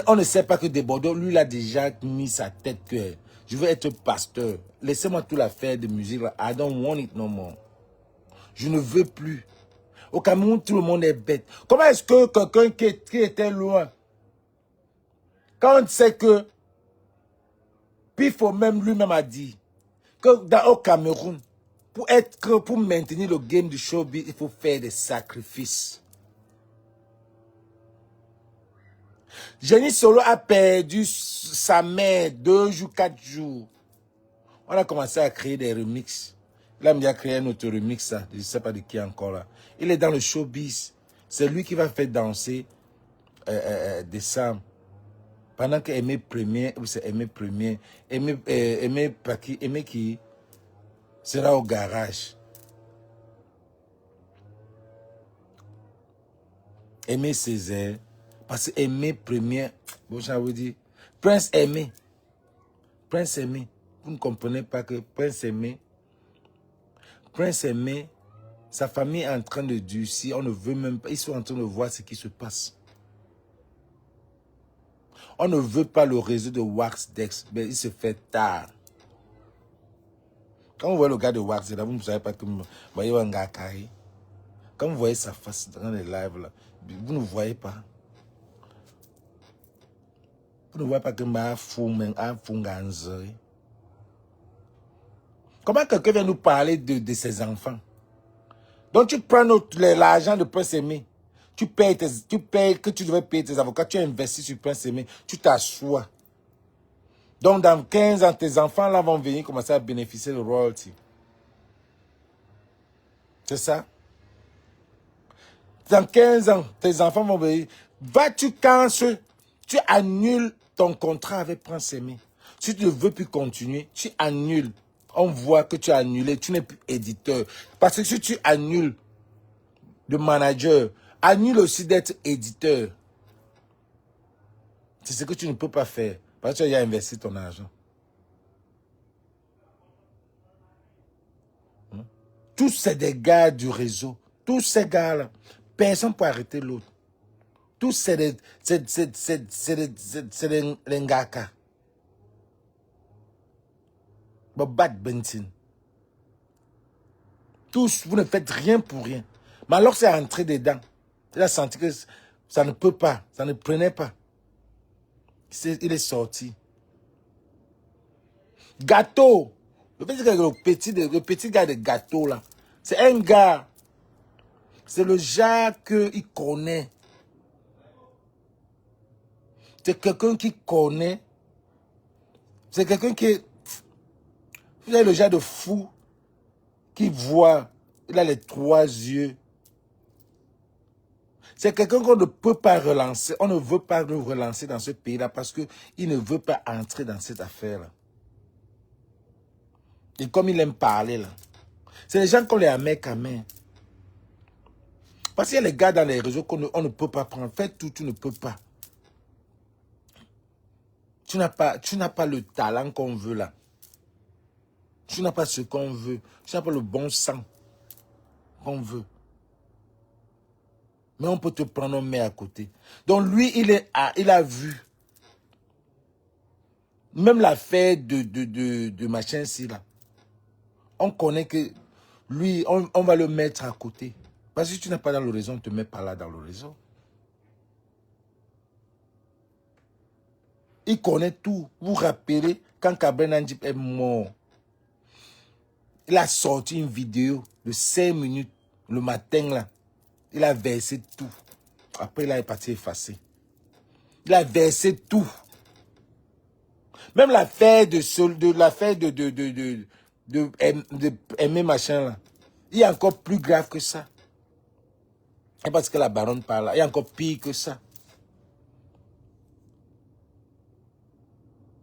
On ne sait pas que des Bordeaux, lui, il a déjà mis sa tête que je veux être pasteur. Laissez-moi toute l'affaire de musique. I don't want it no more. Je ne veux plus. Au Cameroun, tout le monde est bête. Comment est-ce que quelqu'un qui était loin, quand on sait que, puis il faut même lui-même a dit, que au Cameroun, pour maintenir le game du showbiz, il faut faire des sacrifices. Jenny Solo a perdu sa mère 2 jours, 4 jours. On a commencé à créer des remixes. Là, il a créé un autre remix, ça. Je ne sais pas de qui encore là. Il est dans le showbiz. C'est lui qui va faire danser des Sam. Pendant que Aimé Premier, c'est Aimé Premier, Aimé qui sera au garage. Aimé Césaire. Parce que Aimé Premier, bon, ça veut dire, Prince Aimé. Prince Aimé. Vous ne comprenez pas que Prince Aimé, sa famille est en train de durcir. On ne veut même pas. Ils sont en train de voir ce qui se passe. On ne veut pas le réseau de Wax Dex, mais il se fait tard. Quand vous voyez le gars de Wax, là, vous ne savez pas que vous voyez un gars carré. Quand vous voyez sa face dans les lives, là, vous ne voyez pas. Vous ne voyez pas que ma fou, comment quelqu'un vient nous parler de ses enfants? Donc tu prends l'argent de Prince Aimé. Tu payes que tu devais payer tes avocats. Tu investis sur Prince Aimé. Tu t'assois. Donc dans 15 ans, tes enfants là vont venir commencer à bénéficier de royalty. C'est ça? Dans 15 ans, tes enfants vont venir. Vas-tu quand tu annules ton contrat avec Prince Aimé? Si tu ne veux plus continuer, tu annules. On voit que tu as annulé, tu n'es plus éditeur. Parce que si tu annules de manager, annule aussi d'être éditeur. C'est ce que tu ne peux pas faire. Parce que tu as investi ton argent. Tous c'est des gars du réseau. Tous ces gars-là. Personne ne peut arrêter l'autre. Tous c'est des ngaka. Bad Bentin. Tous, vous ne faites rien pour rien. Mais alors c'est entré dedans. Il a senti que ça ne peut pas. Ça ne prenait pas. Il est sorti. Gâteau. Le petit gars de Gâteau là. C'est un gars. C'est le genre qu'il connaît. C'est quelqu'un qui connaît. C'est quelqu'un qui... Vous avez le genre de fou qui voit. Il a les 3 yeux. C'est quelqu'un qu'on ne peut pas relancer. On ne veut pas le relancer dans ce pays-là parce qu'il ne veut pas entrer dans cette affaire-là. Et comme il aime parler là. C'est les gens qu'on les amène quand même. Parce qu'il y a les gars dans les réseaux qu'on ne peut pas prendre. Fais tout, tu ne peux pas. Tu n'as pas le talent qu'on veut là. Tu n'as pas ce qu'on veut. Tu n'as pas le bon sang qu'on veut. Mais on peut te prendre un mais à côté. Donc lui, il a vu. Même l'affaire de machin-ci, là. On connaît que lui, on va le mettre à côté. Parce que si tu n'es pas dans l'horizon, on ne te met pas là dans l'horizon. Il connaît tout. Vous vous rappelez, quand Kabren Nandip est mort, il a sorti une vidéo de 5 minutes le matin, là. Il a versé tout. Après, il est parti effacer. Il a versé tout. Même l'affaire de aimer machin, là. Il y a encore plus grave que ça. Et parce que la baronne parle là, il y a encore pire que ça.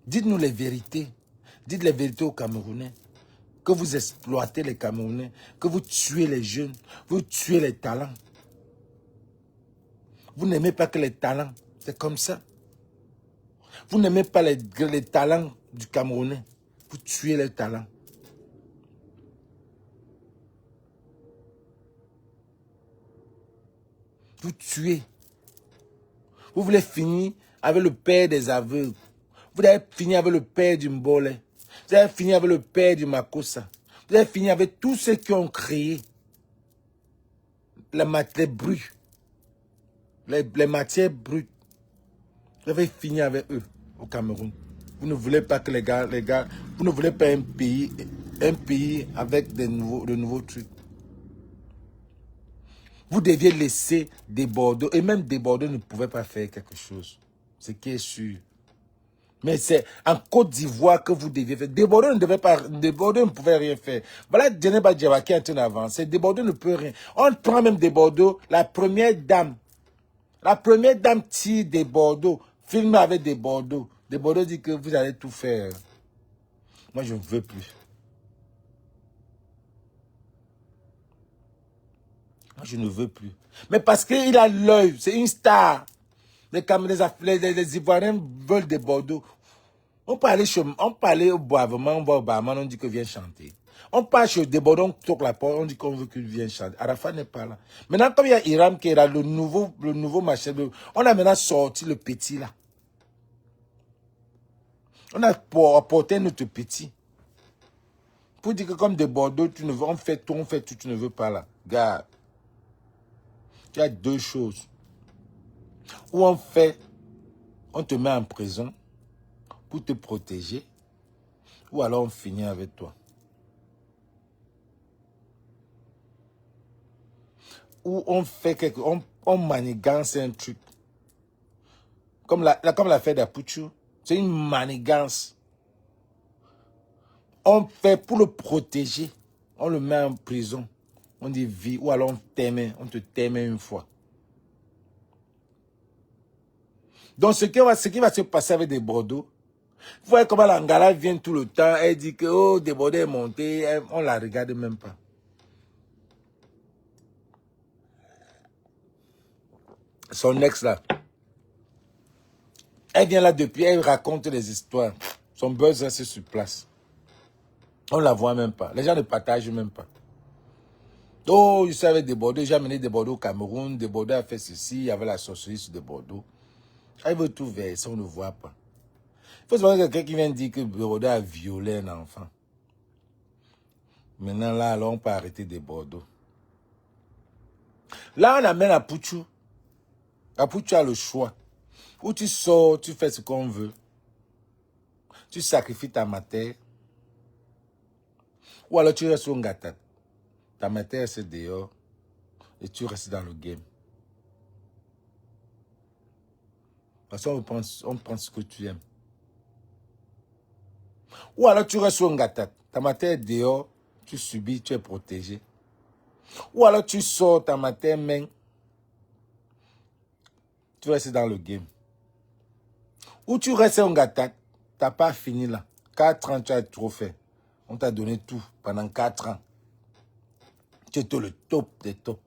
Dites-nous les vérités. Dites les vérités aux Camerounais. Que vous exploitez les Camerounais. Que vous tuez les jeunes. Vous tuez les talents. Vous n'aimez pas que les talents. C'est comme ça. Vous n'aimez pas les talents du Camerounais. Vous tuez les talents. Vous tuez. Vous voulez finir avec le père des aveugles. Vous avez fini avec le père du Mbole. Vous avez fini avec le père du Makossa. Vous avez fini avec tous ceux qui ont créé les brutes. Les matières brutes. Vous avez fini avec eux au Cameroun. Vous ne voulez pas que les gars, vous ne voulez pas un pays avec de nouveaux trucs. Vous deviez laisser des Bordeaux, et même des Bordeaux ne pouvaient pas faire quelque chose. Ce qui est sûr. Mais c'est en Côte d'Ivoire que vous deviez faire. Des Bordeaux ne pouvaient rien faire. Voilà Djeneba Djaba qui est en train d'avancer. Des Bordeaux ne peut rien. On prend même des Bordeaux, la première dame tire des Bordeaux, filme avec des Bordeaux. Des Bordeaux dit que vous allez tout faire. Moi, je ne veux plus. Moi, je ne veux plus. Mais parce qu'il a l'œil, c'est une star. Les Ivoiriens veulent des Bordeaux. On peut aller au Boisvement, on va au barman, on dit que viens chanter. On passe chez des Bordeaux, on toque la porte, on dit qu'on veut qu'il vienne chanter. Arafat n'est pas là. Maintenant, comme il y a Hiram qui est là, le nouveau machin, on a maintenant sorti le petit là. On a apporté notre petit. Pour dire que comme des Bordeaux, on fait tout, tu ne veux pas là. Gars, il y a deux choses. Ou on te met en prison pour te protéger, ou alors on finit avec toi. Ou on fait on manigance un truc. Comme l'affaire d'Apuchu, c'est une manigance. On fait pour le protéger, on le met en prison. On dit vie, ou alors on te t'aime une fois. Donc ce qui va se passer avec des Bordeaux, vous voyez comment l'Angala vient tout le temps, elle dit que oh, des Bordeaux est monté, on la regarde même pas. Son ex là, elle vient là depuis, elle raconte des histoires. Son buzz c'est sur place. On la voit même pas. Les gens ne partagent même pas. Oh, je suis avec des Bordeaux, j'ai amené des Bordeaux au Cameroun, des Bordeaux a fait ceci, il y avait la sorcellerie sur des Bordeaux. Elle veut tout verser, on ne voit pas. Il faut savoir quelqu'un qui vient dire que Bordeaux a violé un enfant. Maintenant là, alors on peut arrêter des Bordeaux. Là, on amène à Pouchou. À Pouchou a le choix. Où tu sors, tu fais ce qu'on veut. Tu sacrifies ta matière. Ou alors tu restes au Ngata. Ta matière c'est dehors. Et tu restes dans le game. Parce qu'on prend ce que tu aimes. Ou alors tu restes au Ngata. Ta matière est dehors. Tu subis, tu es protégé. Ou alors tu sors ta matière main. Tu restes dans le game. Ou tu restes au Ngata. Tu n'as pas fini là. 4 ans, tu as trop fait. On t'a donné tout pendant 4 ans. Tu es le top des tops.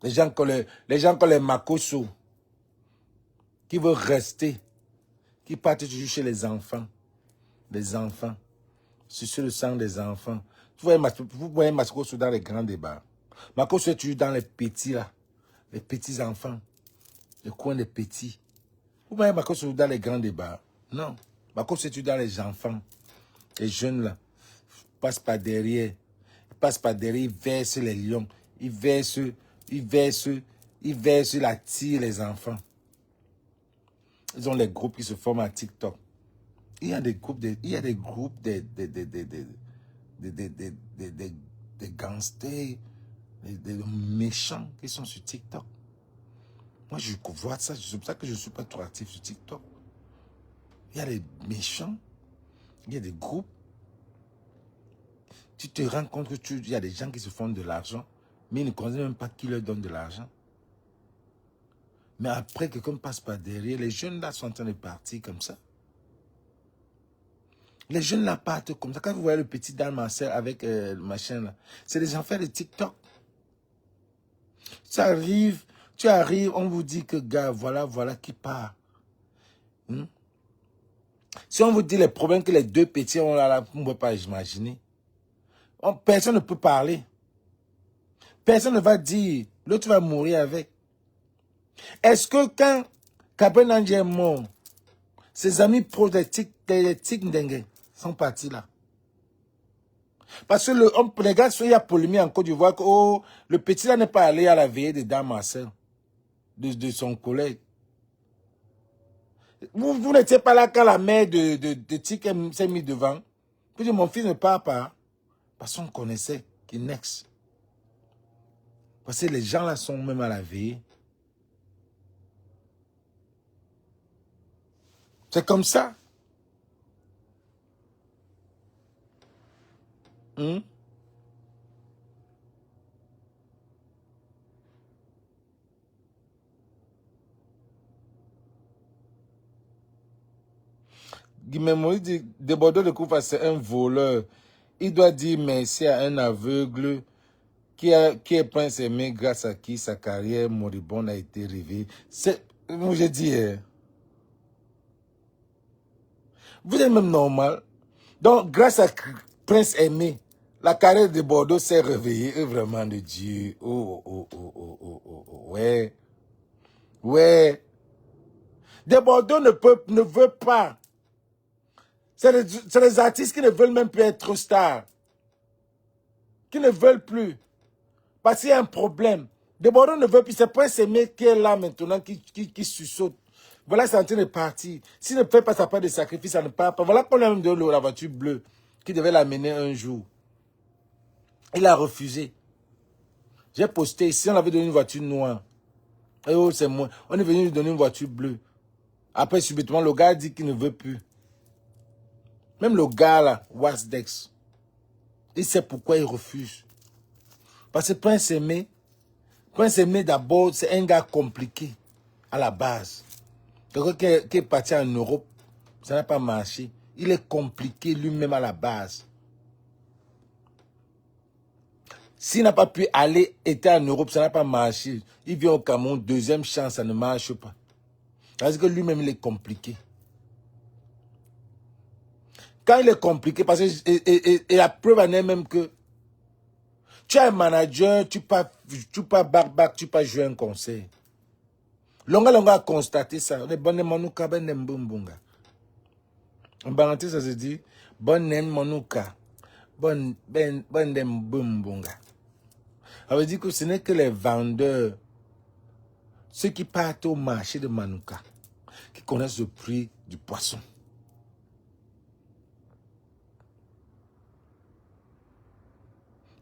Les gens comme les Makosso, qui veulent rester, qui partent toujours chez les enfants. Les enfants. Sur le sang des enfants. Vous voyez Makosso dans les grands débats. Marco, c'est toujours dans les petits, là. Les petits enfants. Le coin des petits. Vous voyez, Marco, c'est dans les grands débats. Non. Marco, c'est toujours dans les enfants. Les jeunes, là. Ils passent par derrière. Ils passent par derrière, ils versent les lions. Ils versent, ils attirent les enfants. Ils ont les groupes qui se forment à TikTok. Il y a des groupes de gangsters, des méchants qui sont sur TikTok. Moi, je vois ça, c'est pour ça que je ne suis pas trop actif sur TikTok. Il y a des méchants, il y a des groupes. Tu te rends compte qu'il y a des gens qui se font de l'argent, mais ils ne connaissent même pas qui leur donne de l'argent. Mais après, quelqu'un passe par derrière, les jeunes là sont en train de partir comme ça. Les jeunes là partent comme ça. Quand vous voyez le petit Dan Marcel avec le machin là, c'est des enfants de TikTok. Tu arrives, on vous dit que gars, voilà qui part. Si on vous dit les problèmes que les deux petits ont là, vous ne pouvez pas imaginer. Personne ne peut parler. Personne ne va dire, l'autre va mourir avec. Est-ce que quand Captain Angie est mort, ses amis proches des Tic-Dengue sont partis là? Parce que les gars, il y a polémique en Côte d'Ivoire que oh, le petit là n'est pas allé à la veillée de Dan Marcel, de son collègue. Vous n'étiez pas là quand la mère de Tic s'est mise devant. Puis dit, mon fils ne part pas. Parce qu'on connaissait qu'il next. Parce que les gens là sont même à la veillée. C'est comme ça. Guimé dit, de Bordeaux de Koufa, c'est un voleur. Il doit dire merci à un aveugle qui est prince aimé grâce à qui sa carrière moribonde a été réveillée. C'est, moi j'ai dit, vous êtes même normal. Donc, grâce à Prince Aimé, la carrière de Bordeaux s'est réveillée. Vraiment de Dieu. Ouais. Ouais. De Bordeaux ne veut pas. C'est les artistes qui ne veulent même plus être stars. Qui ne veulent plus. Parce qu'il y a un problème. De Bordeaux ne veut plus. C'est Prince Aimé qui est là maintenant, qui sussaute. Voilà, c'est en train de partir. S'il ne fait pas sa part de sacrifice, ça ne part pas. Voilà qu'on a même donné la voiture bleue qui devait l'amener un jour. Il a refusé. J'ai posté, si on avait donné une voiture noire, et oh, c'est moi. On est venu lui donner une voiture bleue. Après, subitement, le gars dit qu'il ne veut plus. Même le gars là, Wasdex, il sait pourquoi il refuse. Parce que Prince Aimé d'abord, c'est un gars compliqué à la base. Quelqu'un qui est parti en Europe, ça n'a pas marché. Il est compliqué lui-même à la base. S'il n'a pas pu était en Europe, ça n'a pas marché. Il vient au Cameroun, deuxième chance, ça ne marche pas. Parce que lui-même, il est compliqué. Quand il est compliqué, parce que et la preuve en est même que tu as un manager, tu pas back, tu pas jouer un concert. Longa a constaté ça. On est bonne manouka, ben mbunga. En parenthèse, ça se dit bonne manouka, bonne mbunga. Ça veut dire que ce n'est que les vendeurs, ceux qui partent au marché de Manouka, qui connaissent le prix du poisson.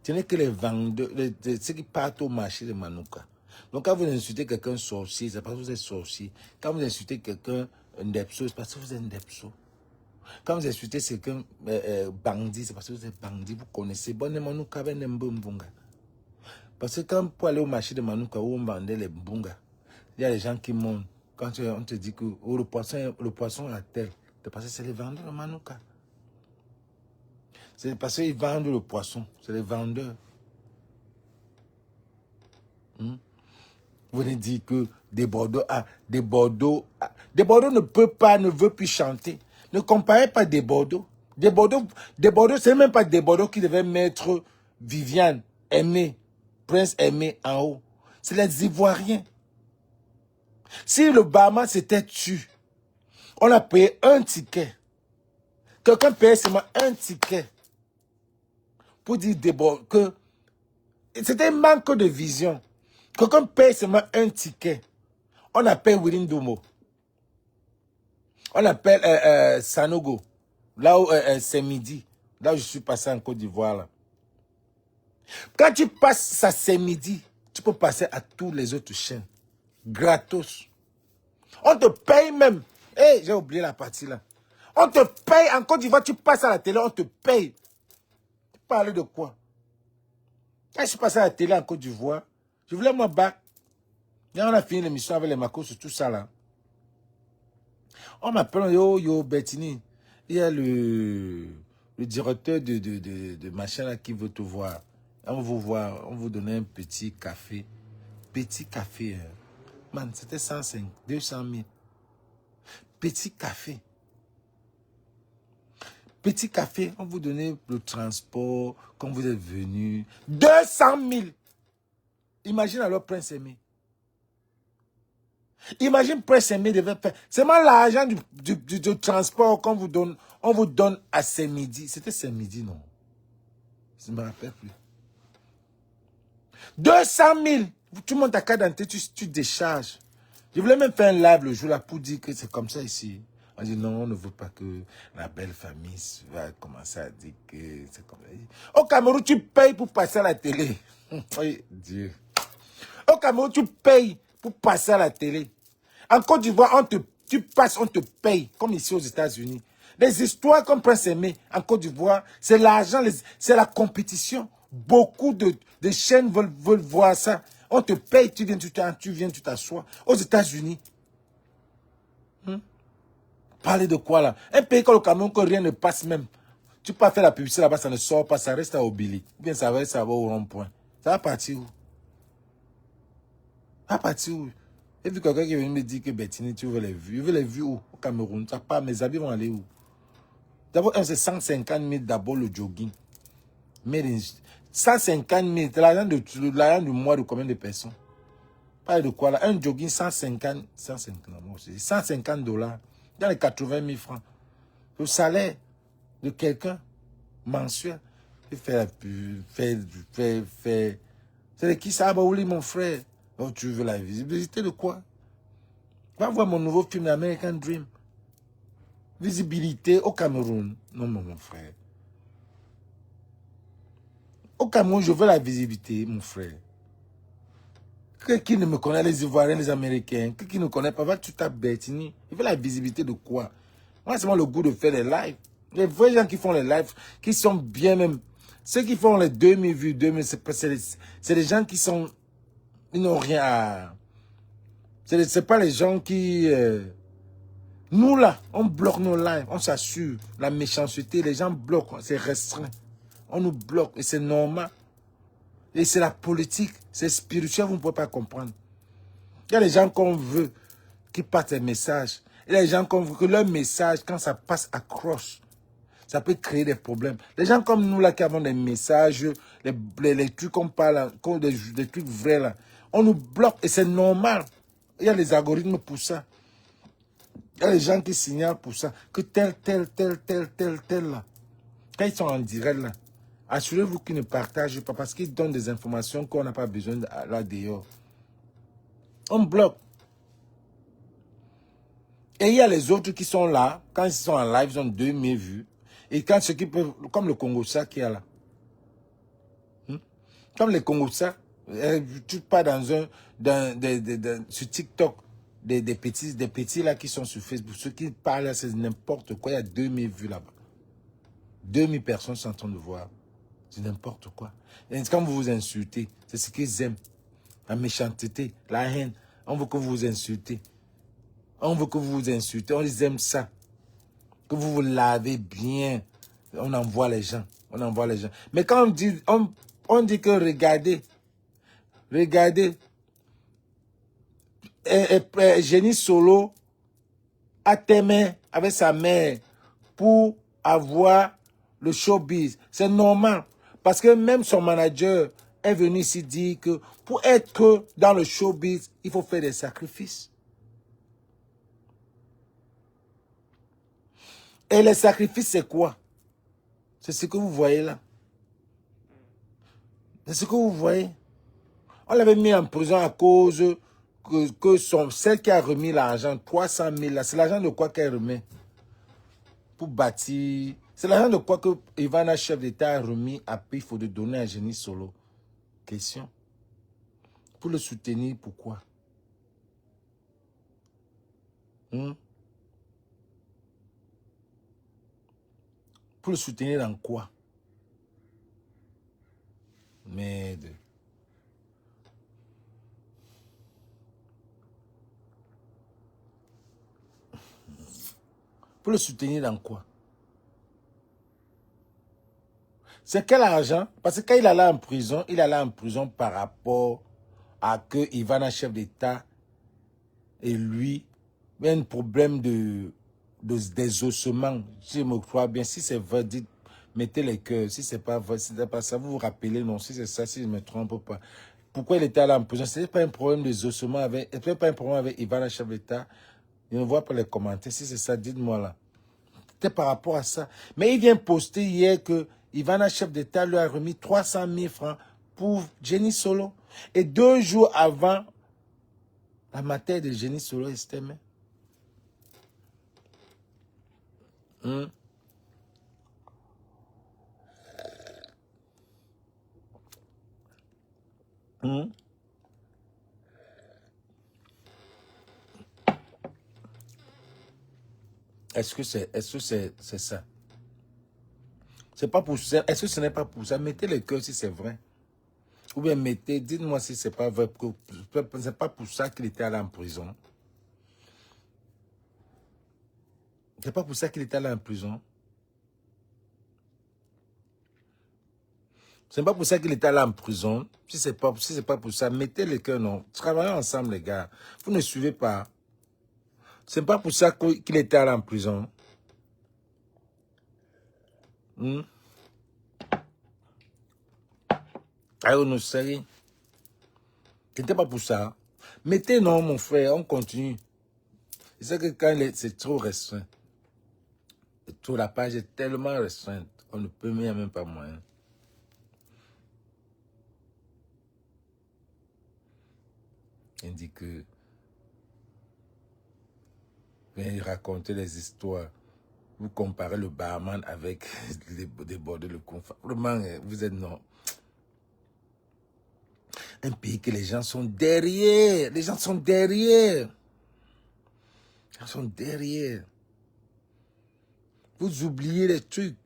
Ce n'est que les vendeurs, ceux qui partent au marché de Manouka. Donc quand vous insultez quelqu'un sorcier, c'est parce que vous êtes sorcier. Quand vous insultez quelqu'un ndepso, c'est parce que vous êtes ndepso. Quand vous insultez quelqu'un bandit, c'est parce que vous êtes bandit. Vous connaissez. Bonne Manouka, ben mbunga. Parce que quand pour aller au marché de Manouka où on vendait les mbunga, il y a des gens qui montent. Quand on te dit que oh, le poisson à tel, c'est parce que c'est les vendeurs de Manouka. C'est parce qu'ils vendent le poisson. C'est les vendeurs. Vous venez dire que des Bordeaux ne veut plus chanter. Ne comparez pas des Bordeaux. Des Bordeaux, c'est même pas des Bordeaux qui devaient mettre Viviane, Aimé. Prince Aimé en haut. C'est les Ivoiriens. Si le barman s'était tué, on a payé un ticket. Quelqu'un payait seulement un ticket pour dire que c'était un manque de vision. Quelqu'un paye seulement un ticket. On appelle Willy Ndomo. On appelle Sanogo. Là où c'est midi. Là où je suis passé en Côte d'Ivoire. Là. Quand tu passes ça, c'est midi, tu peux passer à tous les autres chaînes. Gratos. On te paye même. Hé, j'ai oublié la partie là. On te paye en Côte d'Ivoire, tu passes à la télé, on te paye. Tu parles de quoi? Quand je suis passé à la télé en Côte d'Ivoire, je voulais mon bac. Et on a fini l'émission avec les macos sur tout ça là. On m'appelle, yo, Bettini. Il y a le directeur de machin là qui veut te voir. On vous voir, on vous donne un petit café. Petit café. Man, c'était 105, 200 000. Petit café. Petit café, on vous donnait le transport, quand vous êtes venu. 200 000. Imagine alors Prince Aimé. Imagine Prince Aimé devait faire. C'est mal l'argent du transport qu'on vous donne. On vous donne à Saint-Midi. C'était Saint-Midi, non? Je ne me rappelle plus. 200 000. Tu montes ta carte d'identité, tu décharges. Je voulais même faire un live le jour là pour dire que c'est comme ça ici. On dit non, on ne veut pas que la belle famille va commencer à dire que c'est comme ça. Au Cameroun, tu payes pour passer à la télé. Oui, Dieu. Au Cameroun, tu payes pour passer à la télé. En Côte d'Ivoire, tu passes, on te paye, comme ici aux États-Unis. Les histoires comme Prince Aimé, en Côte d'Ivoire, c'est l'argent, c'est la compétition. Beaucoup de chaînes veulent voir ça. On te paye, tu viens, tu t'assois. Aux États-Unis, parler de quoi là? Un pays comme le Cameroun, que rien ne passe même. Tu peux pas faire la publicité là-bas, ça ne sort pas, ça reste à Obili. Ou bien ça va au rond-point. Ça va partir où? Ça va partir où? J'ai vu quelqu'un qui est venu me dire que Bettini, tu veux les vues. Je veux les vues où? Au Cameroun. Ça part, mes habits vont aller où? D'abord, c'est 150 000 d'abord le jogging. Mais 150 000, c'est l'argent du mois de combien de personnes? Pas de quoi là? Un jogging 150 $. Dans les 80 000 francs. Le salaire de quelqu'un mensuel. Il fait la pub, fait. C'est de qui ça? Bah oui, mon frère. Oh, tu veux la visibilité de quoi? Va voir mon nouveau film, American Dream. Visibilité au Cameroun. Non, mon frère. Au Cameroun, je veux la visibilité, mon frère. Qui ne me connaît, les Ivoiriens, les Américains, qui ne connaît pas, va tu tapes Bettini. Il veut la visibilité de quoi? Moi, c'est moi le goût de faire les lives. Les vrais gens qui font les lives, qui sont bien même. Ceux qui font les 2000 vues, 2000, c'est des gens qui sont... Ils n'ont rien à... C'est pas les gens qui... Nous là, on bloque nos lives, on s'assure. La méchanceté, les gens bloquent, c'est restreint. On nous bloque et c'est normal. Et c'est la politique, c'est spirituel, vous ne pouvez pas comprendre. Il y a des gens qu'on veut qui partent des messages. Il y a des gens qu'on veut que leur message, quand ça passe across, ça peut créer des problèmes. Les gens comme nous là qui avons des messages, les trucs qu'on parle, des trucs vrais là, on nous bloque et c'est normal. Il y a les algorithmes pour ça. Il y a les gens qui signalent pour ça, que tel là. Quand ils sont en direct là, assurez-vous qu'ils ne partagent pas parce qu'ils donnent des informations qu'on n'a pas besoin là dehors. On bloque. Et il y a les autres qui sont là, quand ils sont en live, ils ont 2000 vues. Et quand ceux qui peuvent, comme le Congo-Ça qui est là. Comme le Congo-Ça, tu pars sur TikTok, des petits là qui sont sur Facebook. Ceux qui parlent là, c'est n'importe quoi. Il y a 2000 vues là-bas. 2000 personnes sont en train de voir. C'est n'importe quoi. Et quand vous vous insultez, c'est ce qu'ils aiment. La méchanceté, la haine. On veut que vous vous insultez. On veut que vous vous insultez. On les aime ça. Que vous vous lavez bien. On envoie les gens. On envoie les gens. Mais quand on dit que regardez. Génie Solo a témé avec sa mère pour avoir le showbiz. C'est normal. Parce que même son manager est venue ici dire que pour être dans le showbiz, il faut faire des sacrifices. Et les sacrifices, c'est quoi? C'est ce que vous voyez là. C'est ce que vous voyez. On l'avait mis en prison à cause que celle qui a remis l'argent, 300 000, là, c'est l'argent de quoi qu'elle remet? Pour bâtir. C'est l'argent de quoi que Ivana, chef d'État, a remis à Pifo de donner à Génie Solo? Question. Pour le soutenir, pourquoi? Pour le soutenir dans quoi? Merde. Pour le soutenir dans quoi? C'est quel argent? Parce que quand il allait en prison, il allait en prison par rapport à que Ivana, chef d'État, et lui, il y a un problème des ossements. Si je me crois bien, si c'est vrai, dites, mettez les cœurs. Si c'est pas vrai, si c'est pas ça, vous vous rappelez, non, si c'est ça, si je ne me trompe pas. Pourquoi il était allé en prison? Ce n'était pas un problème des ossements avec, ce n'était pas un problème avec Ivana, chef d'État. Je ne vois pas les commentaires. Si c'est ça, dites-moi là. C'était par rapport à ça. Mais il vient poster hier que Ivana, chef d'État, lui a remis 300 000 francs pour Génie Solo. Et 2 jours avant, la matière de Génie Solo est aimée. Est-ce que c'est ça? C'est pas pour ça. Est-ce que ce n'est pas pour ça? Mettez le cœur si c'est vrai. Ou bien mettez, dites-moi si c'est pas vrai. C'est pas pour ça qu'il était allé en prison. C'est pas pour ça qu'il était allé en prison. C'est pas pour ça qu'il était allé en prison. Si c'est pas pour ça, mettez le cœur, non. Travaillons ensemble, les gars. Vous ne suivez pas. C'est pas pour ça qu'il était allé en prison. Ah, on ne sait rien. C'était pas pour ça. Mettez non, mon frère, on continue. C'est que quand c'est trop restreint, la page est tellement restreinte, on ne peut même pas moyen. Il dit que il raconter les histoires. Vous comparez le barman avec des bordels de confort. Vraiment, vous êtes non. Un pays que les gens sont derrière. Les gens sont derrière. Les gens sont derrière. Vous oubliez les trucs.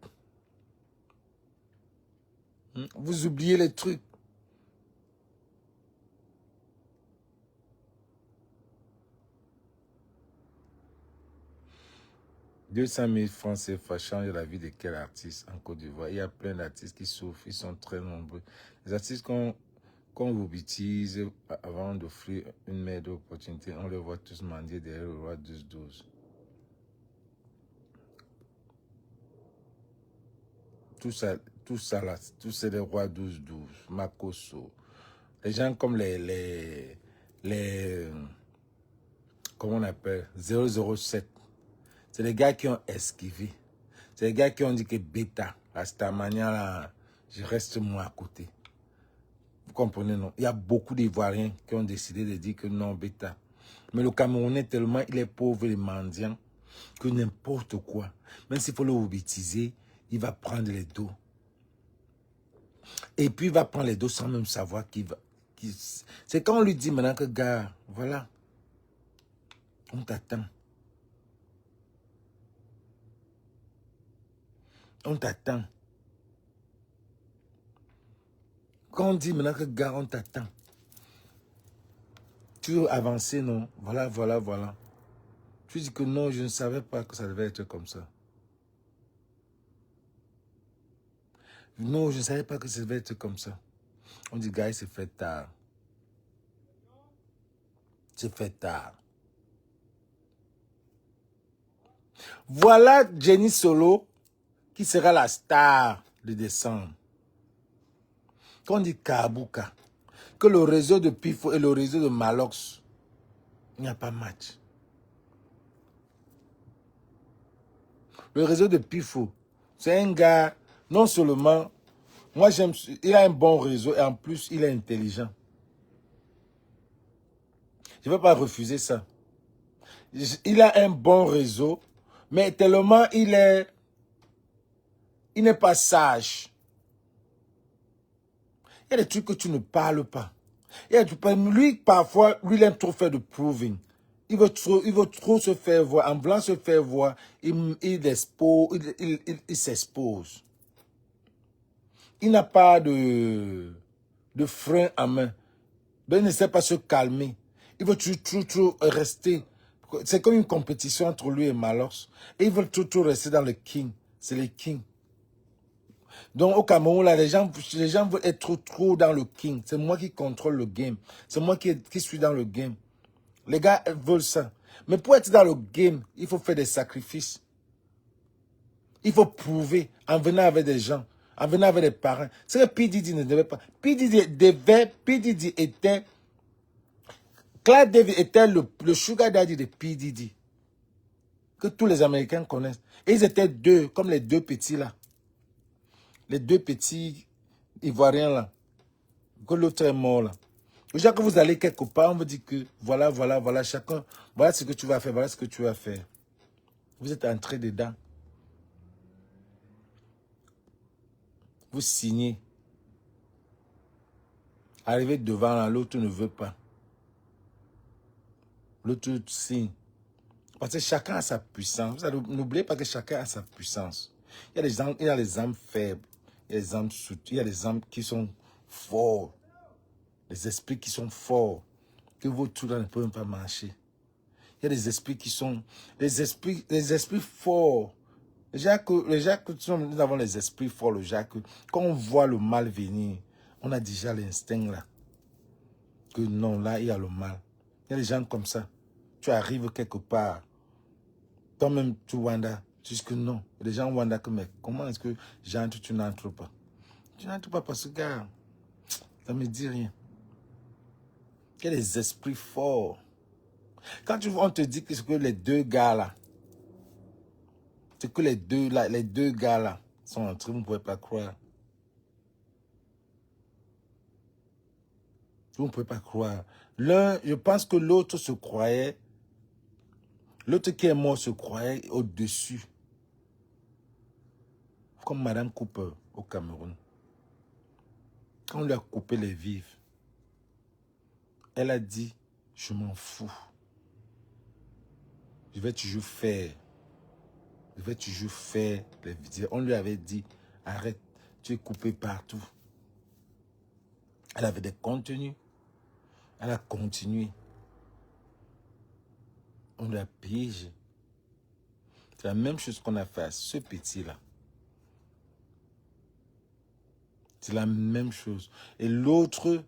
Vous oubliez les trucs. « 200 000 francs CFA changent la vie de quel artiste en Côte d'Ivoire? Il y a plein d'artistes qui souffrent, ils sont très nombreux. Les artistes qu'on vous bêtise avant d'offrir une meilleure opportunité, on les voit tous mendier derrière le roi 12-12. Tout ça là, tous c'est les rois 12-12, Makosso. Les gens comme les comment on appelle, 007. C'est les gars qui ont esquivé. C'est les gars qui ont dit que bêta, à cette manière-là, je reste moi à côté. Vous comprenez, non? Il y a beaucoup d'Ivoiriens qui ont décidé de dire que non, bêta. Mais le Camerounais, tellement il est pauvre et mendiant, que n'importe quoi, même s'il faut le bêtiser, il va prendre les dos. Et puis il va prendre les dos sans même savoir qu'il va. C'est quand on lui dit maintenant que, gars, voilà, on t'attend. On t'attend. Quand on dit maintenant que, gars, on t'attend. Tu veux avancer, non? Voilà. Tu dis que non, je ne savais pas que ça devait être comme ça. Non, je ne savais pas que ça devait être comme ça. On dit, gars, c'est fait tard. C'est fait tard. Voilà Génie Solo qui sera la star de décembre. quand on dit Kabuka, que le réseau de Pifo et le réseau de Malox, il n'y a pas match. Le réseau de Pifo, c'est un gars, non seulement, moi j'aime, il a un bon réseau et en plus il est intelligent. Je ne vais pas refuser ça. Il a un bon réseau, mais tellement il n'est pas sage. Il y a des trucs que tu ne parles pas. Lui, parfois, lui, il aime trop faire de proving. Il veut trop se faire voir. En blanc se faire voir, il s'expose. Il n'a pas de frein à main. Ben, il ne sait pas se calmer. Il veut toujours rester. C'est comme une compétition entre lui et Malox. Et ils veulent toujours rester dans le king. C'est les kings. Donc au Cameroun, là, les gens veulent être trop dans le king. C'est moi qui contrôle le game. C'est moi qui suis dans le game. Les gars veulent ça. Mais pour être dans le game, il faut faire des sacrifices. Il faut prouver en venant avec des gens, en venant avec des parents. C'est que P. Diddy ne devait pas. P. Diddy était... Clark David était le sugar daddy de P. Diddy. Que tous les Américains connaissent. Et ils étaient deux, comme les deux petits là. Les deux petits Ivoiriens là. Que l'autre est mort là. Déjà que vous allez quelque part, on vous dit que voilà, chacun, voilà ce que tu vas faire, voilà ce que tu vas faire. Vous êtes entré dedans. Vous signez. Arrivez devant, l'autre ne veut pas. L'autre signe. Parce que chacun a sa puissance. N'oubliez pas que chacun a sa puissance. Il y a les âmes faibles. Il y a les âmes soutenues. Il y a les âmes qui sont forts. Les esprits qui sont forts. Que vos trucs ne peuvent pas marcher. Il y a des esprits qui sont... Les esprits forts. Déjà que nous avons les esprits forts, quand on voit le mal venir, on a déjà l'instinct là. Que non, là, il y a le mal. Il y a des gens comme ça. Tu arrives quelque part. Toi-même, tu Wanda. Tu dis que non. Il y a des gens Wanda que, mais comment est-ce que j'entre, tu n'entres pas? Tu n'entres pas parce que, gars, ça ne me dit rien. Il y a des esprits forts. Quand on te dit que c'est que les deux gars là, c'est que les deux gars là sont entrés, vous ne pouvez pas croire. Vous ne pouvez pas croire. L'un, je pense que l'autre se croyait, l'autre qui est mort se croyait au-dessus. Comme Madame Cooper au Cameroun. Quand on lui a coupé les vivres, elle a dit, je m'en fous. Je vais toujours faire. Je vais toujours faire les vidéos. On lui avait dit, arrête, tu es coupé partout. Elle avait des contenus. Elle a continué. On l'a piégé. C'est la même chose qu'on a fait à ce petit-là. C'est la même chose. Et l'autre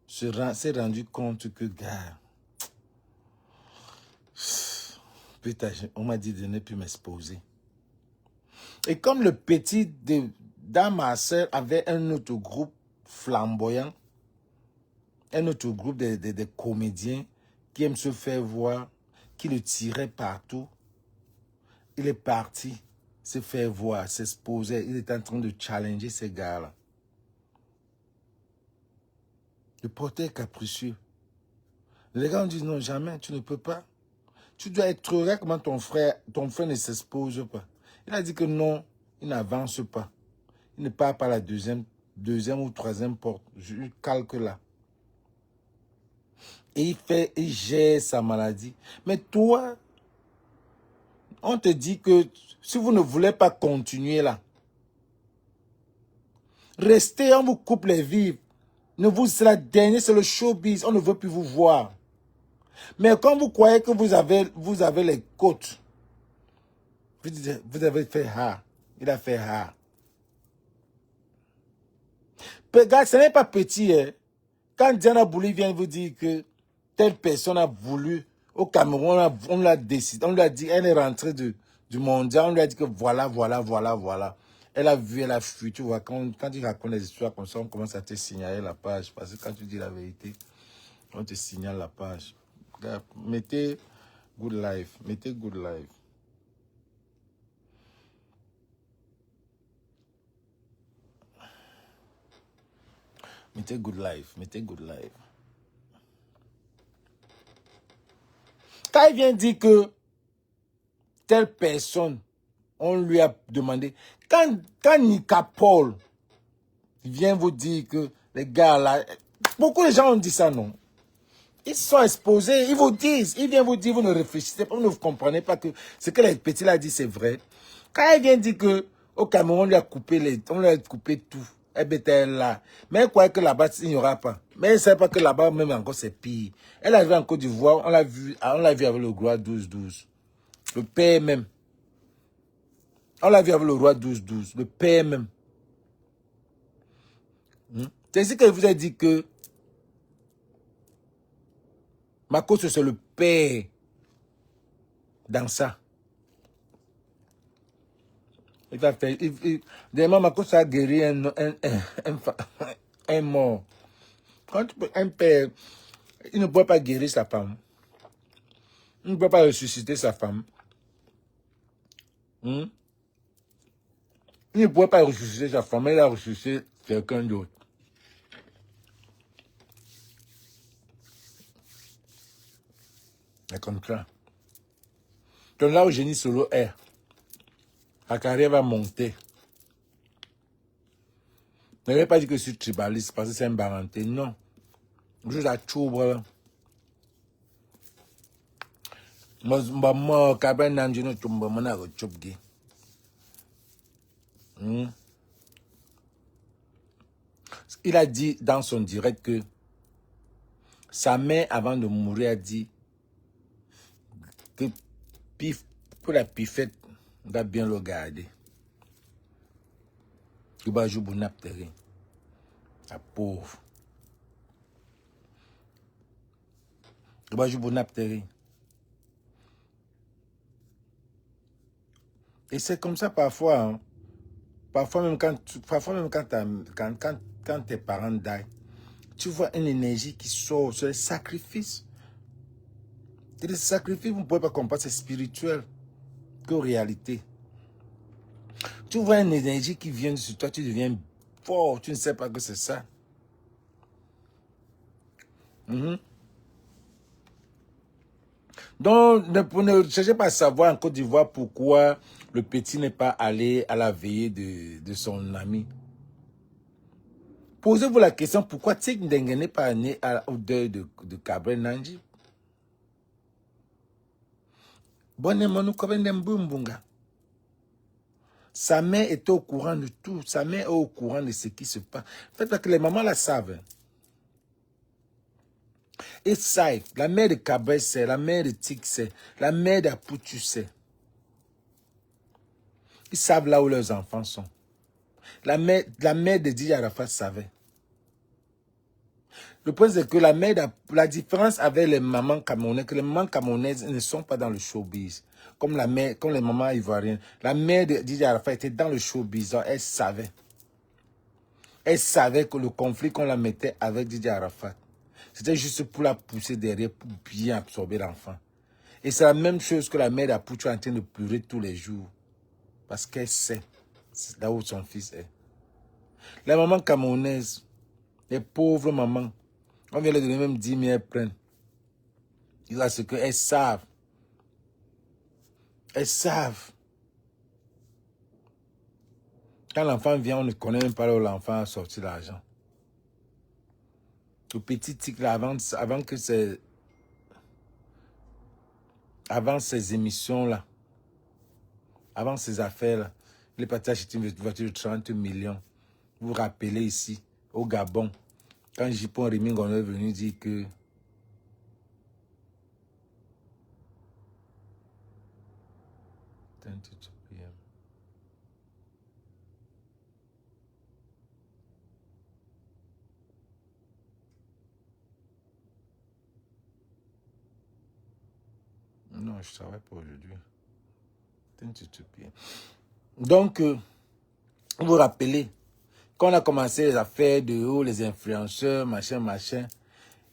s'est rendu compte que, gars, putain, on m'a dit de ne plus m'exposer. Et comme le petit dans ma soeur avait un autre groupe flamboyant, un autre groupe de comédiens qui aiment se faire voir, qui le tiraient partout, il est parti se faire voir, s'exposer. Il est en train de challenger ces gars-là. Le porteur capricieux. Les gars ont dit non, jamais, tu ne peux pas. Tu dois être heureux comment ton frère ne s'expose pas. Il a dit que non, il n'avance pas. Il ne part pas la deuxième ou troisième porte. Je calque là. Et il gère sa maladie. Mais toi, on te dit que si vous ne voulez pas continuer là, restez, on vous coupe les vivres. C'est la dernière, c'est le showbiz, on ne veut plus vous voir. Mais quand vous croyez que vous avez les côtes, vous avez fait ha. Il a fait ha. Regarde, ce n'est pas petit. Hein. Quand Diana Bouli vient vous dire que telle personne a voulu, au Cameroun, on l'a décidé, on lui a dit, elle est rentrée du mondial, on lui a dit que voilà. Elle a vu, elle a fui. Tu vois, quand tu racontes des histoires comme ça, on commence à te signaler la page. Parce que quand tu dis la vérité, on te signale la page. Regarde, mettez good life. Mettez good life. Mettez good life. Mettez good life. Quand il vient dire que telle personne, on lui a demandé, quand Nika Paul vient vous dire que les gars là, beaucoup de gens ont dit ça, non? Ils sont exposés, ils vous disent, ils viennent vous dire, vous ne réfléchissez pas, vous ne comprenez pas que ce que les petits là dit c'est vrai. Quand il vient dire que au Cameroun, on lui a coupé tout, elle était là. Mais elle croyait que là-bas, il n'y aura pas. Mais elle ne savait pas que là-bas, même encore, c'est pire. Elle arrivait en Côte d'Ivoire, on l'a vu avec le roi 12-12. Le père même. On l'a vu avec le roi 12-12. Le père même. C'est ici que je vous ai dit que Makosso, c'est le père dans ça. Il va faire. Dernièrement, Makosso a guéri un mort. Quand un père, il ne peut pas guérir sa femme. Il ne peut pas ressusciter sa femme. Il ne pouvait pas ressusciter sa femme, il a ressuscité quelqu'un d'autre. C'est comme ça. Donc là où Génie Solo est, la carrière va monter. Ne vais pas dire que je suis tribaliste parce que c'est un baranté. Non. Juste à Tchoubre. Moi, Kabin Nanjino Tchoubre, mon a retchoubré. Il a dit dans son direct que sa mère, avant de mourir, a dit que pour la pifette, on va bien le garder. Il va jouer pour Napteri. La pauvre. Il va jouer pour Napteri. Et c'est comme ça parfois. Hein. Parfois même quand tes parents daillent, tu vois une énergie qui sort, c'est le sacrifice. Et le sacrifice, vous ne pouvez pas comprendre, c'est spirituel que réalité. Tu vois une énergie qui vient sur toi, tu deviens fort, tu ne sais pas que c'est ça. Donc, ne cherchez pas à savoir en Côte d'Ivoire pourquoi le petit n'est pas allé à la veillée de son ami. Posez-vous la question, pourquoi Tik Ndengue n'est pas né au deuil de Cabrel Nanji? Sa mère était au courant de tout. Sa mère est au courant de ce qui se passe. Faites que les mamans la savent. Ils savent. La mère de Cabrel sait. La mère de Tik sait. La mère d'Apoutu sait. Ils savent là où leurs enfants sont. La mère de Didier Arafat savait. Le point, c'est que la différence avec les mamans camerounaises, que les mamans camerounaises ne sont pas dans le showbiz. Comme les mamans ivoiriennes. La mère de Didier Arafat était dans le showbiz. Donc elle savait. Elle savait que le conflit qu'on la mettait avec Didier Arafat, c'était juste pour la pousser derrière, pour bien absorber l'enfant. Et c'est la même chose que la mère d'Apoutou est en train de pleurer tous les jours. Parce qu'elle sait là où son fils est. Les mamans camerounaises, les pauvres mamans, on vient leur donner même 10 000, elles prennent. Ils ont ce qu'elles savent. Elles savent. Quand l'enfant vient, on ne connaît même pas là où l'enfant a sorti l'argent. Le petit tic là, avant ces émissions-là, avant ces affaires-là, il est parti acheter une voiture de 30 millions. Vous vous rappelez ici, au Gabon, quand Jipon Riming on est venu dire que non, je ne travaille pas aujourd'hui. Donc, Vous vous rappelez, quand on a commencé les affaires de haut, les influenceurs, machin,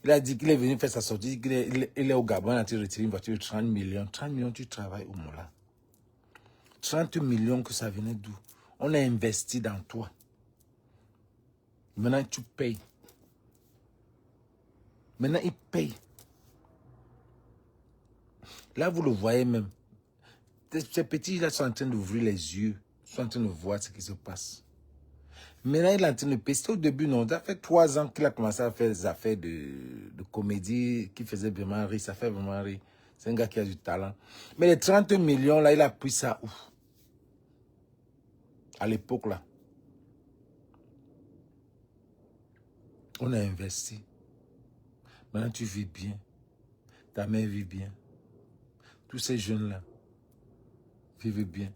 il a dit qu'il est venu faire sa sortie, il est au Gabon, il a retiré une voiture de 30 millions. 30 millions, tu travailles où, mon là? 30 millions, que ça venait d'où? On a investi dans toi. Maintenant, tu payes. Maintenant, il paye. Là, vous le voyez même. Ces petits-là sont en train d'ouvrir les yeux, sont en train de voir ce qui se passe. Maintenant, il est en train de payer. Au début, non. Ça fait 3 ans qu'il a commencé à faire des affaires de comédie qui faisaient vraiment rire. Ça fait vraiment rire. C'est un gars qui a du talent. Mais les 30 millions, là, il a pris ça où? À l'époque, là. On a investi. Maintenant, tu vis bien. Ta mère vit bien. Tous ces jeunes-là vivent bien.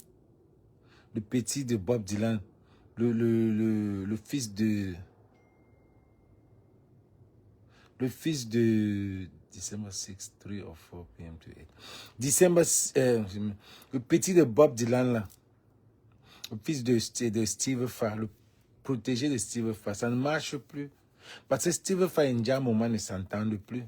Le petit de Bob Dylan, le fils de... Le fils de December 6, 3 or 4 p.m. to 8. December, le petit de Bob Dylan, là. Le fils de Steve Farr, le protégé de Steve Farr, ça ne marche plus. Parce que Steve Farr et N'Djamena Moment ne s'entendent plus.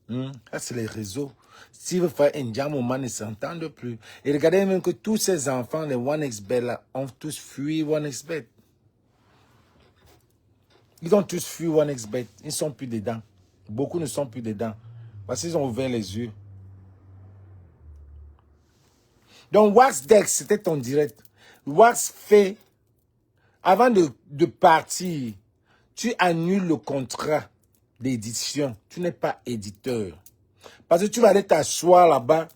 Ça, c'est les réseaux. Steve Farr et N'Djamena Moment ne s'entendent plus. Et regardez même que tous ces enfants, les 1xBet là, ont tous fui 1xBet. Ils ont tous fui 1xBet. Ils ne sont plus dedans. Beaucoup ne sont plus dedans. Parce qu'ils ont ouvert les yeux. Donc, Waxdex, c'était ton direct. Wax fait, avant de partir, tu annules le contrat d'édition. Tu n'es pas éditeur. Parce que tu vas aller t'asseoir là-bas.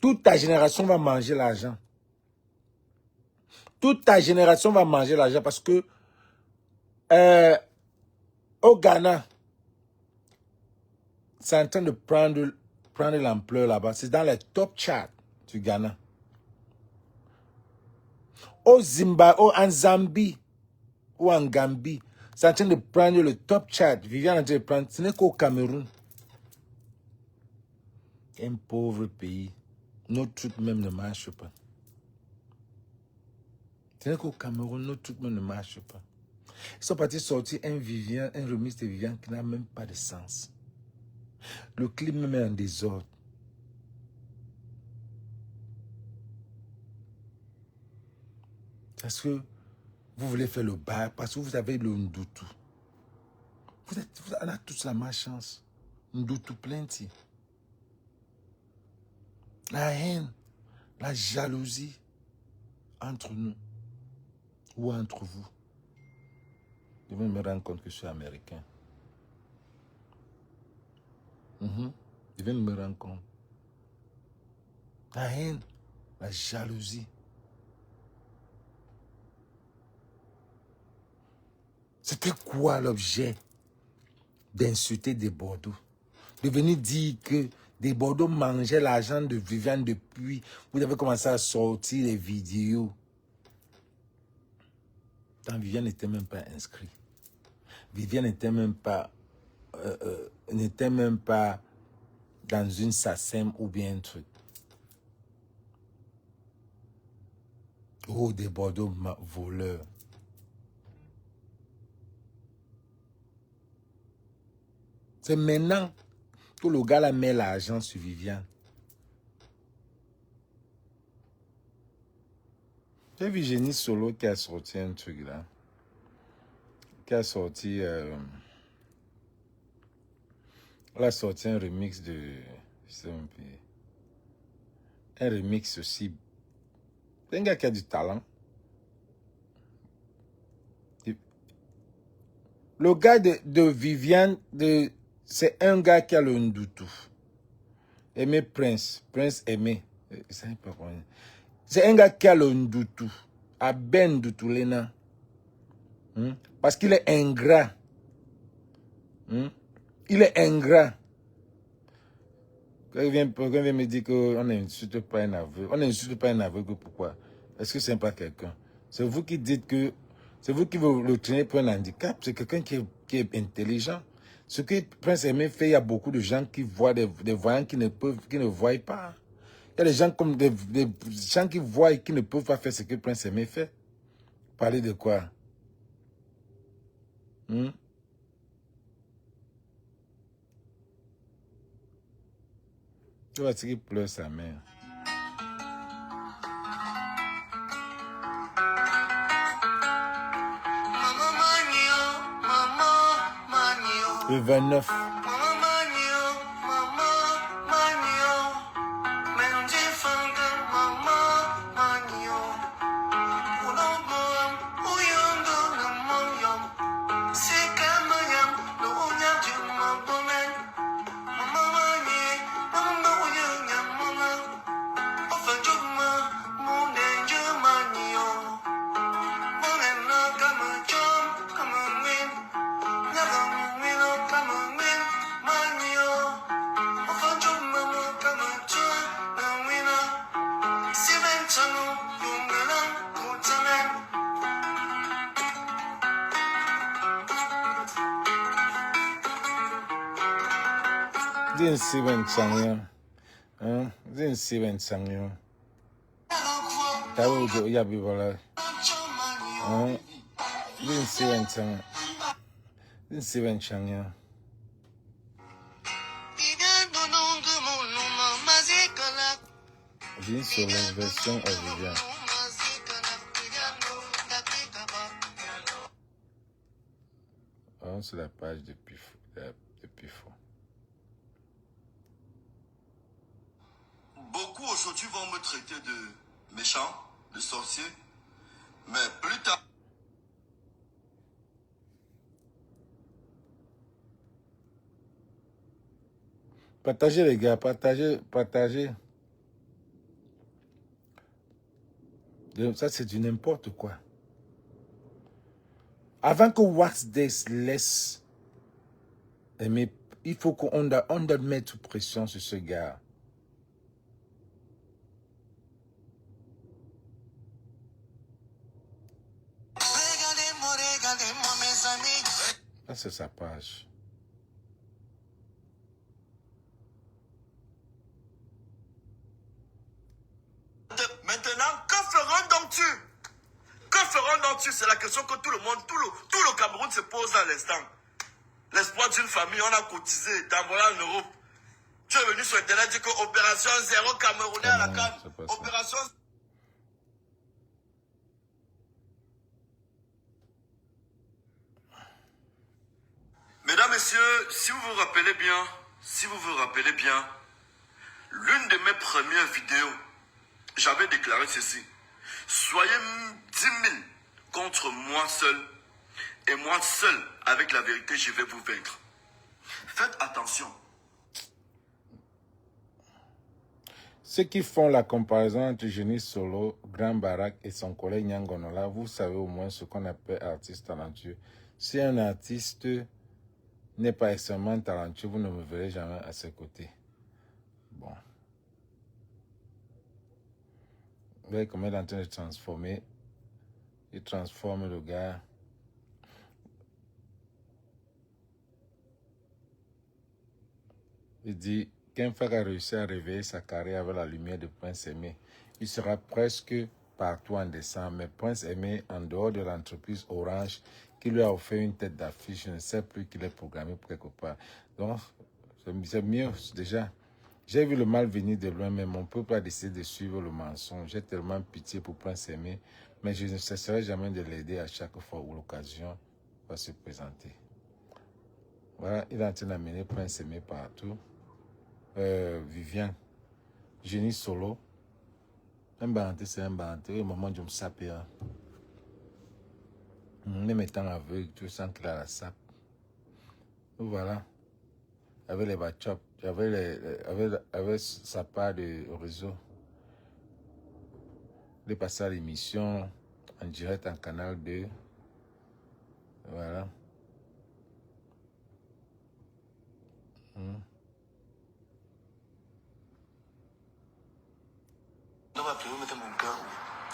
Toute ta génération va manger l'argent. Toute ta génération va manger l'argent parce que au Ghana, c'est en train de prendre l'ampleur là-bas. C'est dans les top charts du Ghana. Au Zimbabwe, en Zambie ou en Gambie, c'est en train de prendre le top chart. Viviane est en train de prendre. Ce n'est qu'au Cameroun. Un pauvre pays. Notre truc même ne marche pas. Ce n'est qu'au Cameroun, notre truc même ne marche pas. Ils sont partis sortir un remix de Viviane qui n'a même pas de sens. Le clip me met en désordre. Parce que vous voulez faire le bar, parce que vous avez le Ndutu. On a tous la malchance. Ndutu plenty. La haine, la jalousie entre nous ou entre vous. Je vais me rendre compte que je suis américain. Je viens de me rendre compte. La haine, la jalousie. C'était quoi l'objet d'insulter des Bordeaux? De venir dire que des Bordeaux mangeaient l'argent de Viviane depuis. Vous avez commencé à sortir les vidéos. Quand Viviane n'était même pas inscrite. Viviane n'était même pas dans une SACEM ou bien un truc. Oh, des Bordeaux voleurs. C'est maintenant que le gars là met l'argent sur Viviane. J'ai vu Génie Solo qui a sorti un truc là. Qui a sorti... elle a sorti un remix de... Un remix aussi. C'est un gars qui a du talent. Le gars de Viviane, c'est un gars qui a le Ndutu. Aimé Prince. Prince Aimé. C'est un gars qui a le Ndutu. À Ben Ndutu Lena. Parce qu'il est ingrat. Il est ingrat. Quand il vient me dire qu'on n'insulte pas un aveugle. On n'insulte pas un aveugle, pourquoi? Est-ce que c'est pas quelqu'un? C'est vous qui dites que... C'est vous qui vous le traînez pour un handicap. C'est quelqu'un qui est intelligent. Ce que Prince Aimé fait, il y a beaucoup de gens qui voient des voyants qui ne voient pas. Il y a des gens comme des gens qui voient et qui ne peuvent pas faire ce que Prince Aimé fait. Parler de quoi? Tu vois ce qui pleure sa mère. Le 29. Din Steven Changyo. Din Steven Changyo. Tawo do ya bi bola. Din Steven Changyo. Din Steven Changyo. Din solo version originale. Sur la page de Pifo. Beaucoup aujourd'hui vont me traiter de méchant, de sorcier, mais plus tard... Partagez les gars, partagez. Ça c'est du n'importe quoi. Avant que Wax Days laisse aimer, il faut qu'on doit mettre pression sur ce gars. Ça c'est sa page. Maintenant, que feront donc-tu? Que feront donc-tu? C'est la question que tout le monde, tout le Cameroun se pose à l'instant. L'espoir d'une famille, on a cotisé, t'envoyé en Europe. Tu es venu sur Internet dire que opération zéro Camerounais à la CAN. Opération... Mesdames, messieurs, si vous vous rappelez bien, l'une de mes premières vidéos, j'avais déclaré ceci. Soyez 10 000 contre moi seul. Et moi seul, avec la vérité, je vais vous vaincre. Faites attention. Ceux qui font la comparaison entre Génie Solo, Grand Barak et son collègue Nyangonola, vous savez au moins ce qu'on appelle artiste talentueux. Si un artiste n'est pas extrêmement talentueux, vous ne me verrez jamais à ses côtés. Bon. Vous voyez comment il est en train de transformer. Il transforme le gars. Il dit qu'Enfak a réussi à réveiller sa carrière avec la lumière de Prince Aimé. Il sera presque partout en décembre. Mais Prince Aimé, en dehors de l'entreprise Orange, qui lui a offert une tête d'affiche, je ne sais plus qu'il est programmé pour quelque part. Donc, c'est mieux déjà. J'ai vu le mal venir de loin, mais on ne peut pas décider de suivre le mensonge. J'ai tellement pitié pour Prince Aimé, mais je ne cesserai jamais de l'aider à chaque fois où l'occasion va se présenter. Voilà, il est en train d'amener Prince Aimé partout. Viviane, Génie Solo. Un banté, c'est un banté. Au moment où je me sape, même étant aveugle, tu sens qu'il a la sape. Donc voilà. Avec les bachops, avec sa part de réseau. Il est passé à l'émission en direct en canal 2. Voilà. On va appeler, mettre mon cœur.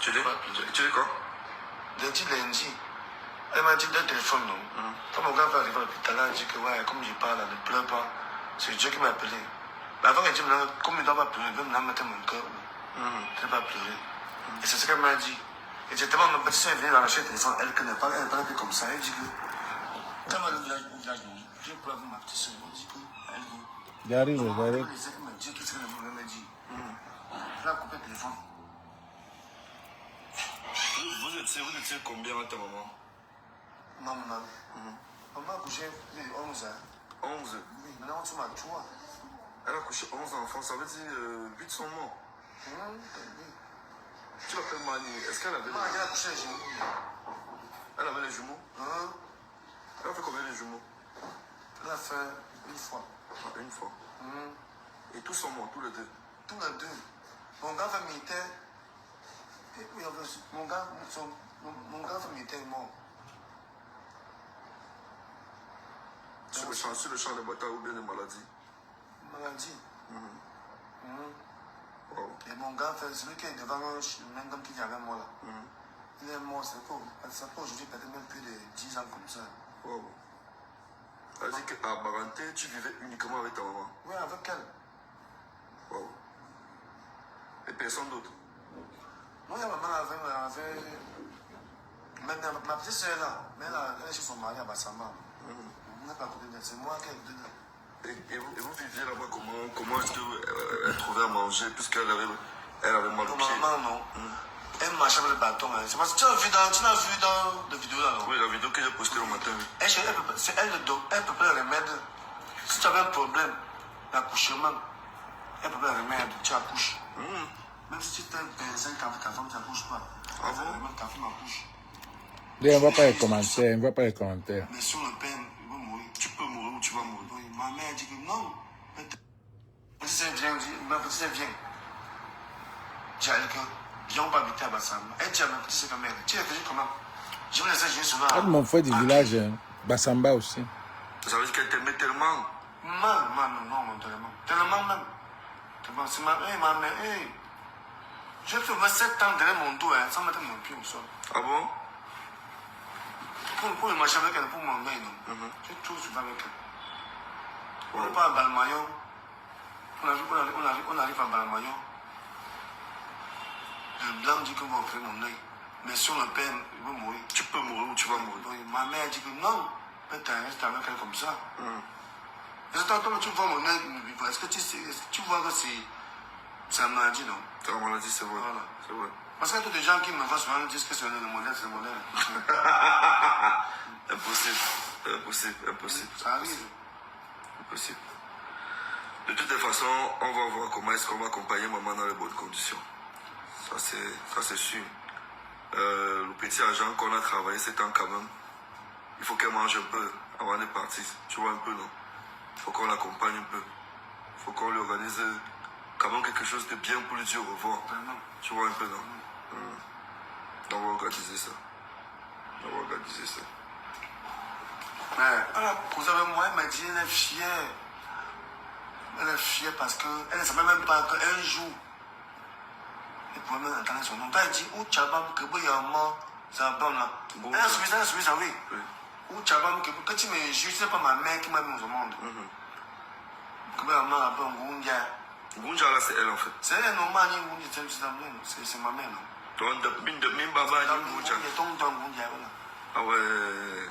Tu dis quoi? Lundi. Elle m'a dit de téléphone, non? Quand mon gars va arriver à l'hôpital, elle a dit que ouais, comme je parle, ne pleure pas. C'est Dieu qui m'a appelé. Avant qu'elle dise, comme il ne doit pas pleurer, il veut me mettre mon cœur. Il ne va pas pleurer. Et c'est ce qu'elle m'a dit. Et j'étais ma petite soeur est venue dans la chaîne téléphone, elle ne pas, elle parlait comme ça. Elle dit que, quand elle va au village, je pleure avec ma petite soeur. Elle dit que, elle dit, J'arrive. elle m'a dit tout ce qu'elle m'a dit. Je l'ai coupé le téléphone. Vous étiez combien à ta maman? Maman, maman a couché 11 ans. 11. Oui, maintenant on se met à 3. Elle a couché 11 enfants, ça veut dire 8 sont morts. Tu l'appelles Mani, est-ce qu'elle avait Elle a couché les jumeaux. Elle avait les jumeaux? Elle a fait combien de jumeaux? Elle a fait une fois. Ah, une fois. Et tous sont morts, tous les deux? Tous les deux. Mon gars fait militaire. Mon gars fait militaire est mort. Sur le champ de bataille ou bien de maladie? Maladie. Wow. Et mon gars, celui qui est devant le même homme qui est avec moi là, il est mort, c'est pas aujourd'hui, peut-être même plus de 10 ans comme ça. Wow. Ça veut dire qu'à Baranté, tu vivais uniquement avec ta maman? Oui, avec elle. Wow. Et personne d'autre? Moi, ma maman avait maintenant, ma petite soeur là, mais elle est chez son mari à Bassamba. On n'a pas côté d'elle, c'est moi qui ai dedans. Et vous viviez là-bas comment est-ce qu'elle trouvait à manger puisqu'elle avait mal au pied? Maman, non. Elle marchait avec le bâton. C'est parce que tu l'as vu dans la vidéo là, non? Oui, la vidéo que j'ai postée au matin. C'est elle peut pas le remède. Si tu avais un problème d'accouchement, elle peut pas le remède, tu accouches. Même si tu as 25 ans avec ta femme, tu n'accouches pas. Ah bon? Même ta femme accouche. On ne voit pas les commentaires, on ne voit pas les commentaires. Mais si on le peine, il va mourir. Tu peux mourir ou tu vas mourir. Oui, ma mère dit que non. Ma petite soeur vient. J'ai dit que viens, on va habiter à Bassamba. Elle dit à ma petite soeur que mère, tu es venu comment? Je me laissais jouer souvent. Elle m'a fait du village, Bassamba aussi. Ça veut dire qu'elle t'aimait tellement? Non, tellement même. C'est ma mère, j'ai fait 27 ans derrière mon dos, sans mettre mon pied au sol. Ah bon? Pour le marcher avec elle, pour mon gars, non. J'ai toujours suivi avec elle. On n'est pas à Balmayon. On arrive à Balmayon. Le blanc dit qu'on va opérer mon œil. Mais si on le peine, il va mourir. Tu peux mourir ou tu vas mourir. Oui, ma mère dit que non. Mais tu restes avec elle comme ça. Et c'est toi, tu vois mon œil. Est-ce que tu vois que c'est la maladie, non? C'est la maladie, c'est vrai. Voilà. C'est vrai. Parce que tous les gens qui me voient souvent disent que c'est le modèle, c'est le modèle. Impossible. Ça arrive. Impossible. De toutes les façons, on va voir comment est-ce qu'on va accompagner maman dans les bonnes conditions. Ça c'est sûr. Le petit agent qu'on a travaillé ces temps quand même, il faut qu'elle mange un peu avant de partir. Tu vois un peu, non? Il faut qu'on l'accompagne un peu. Il faut qu'on lui organise quand même quelque chose de bien pour lui dire au revoir. Vraiment. Tu vois un peu, non? On va organiser ça. Mais elle a causé avec moi, elle m'a dit elle est fière. Elle est fière parce qu'elle ne savait même pas qu'un jour, elle pouvait même entendre son nom. Elle dit, où Tchabam, que il y a un mort, ça va là. Elle a suivi ça, oui. Où Tchabam, que tu me juges, c'est pas ma mère qui m'a mis au monde. Que il y a un mort, un peu Ngundia. Ngundia là, c'est elle en fait. C'est elle, non, c'est ma mère, non. Donc, de même baba, Ngundia. Ah ouais.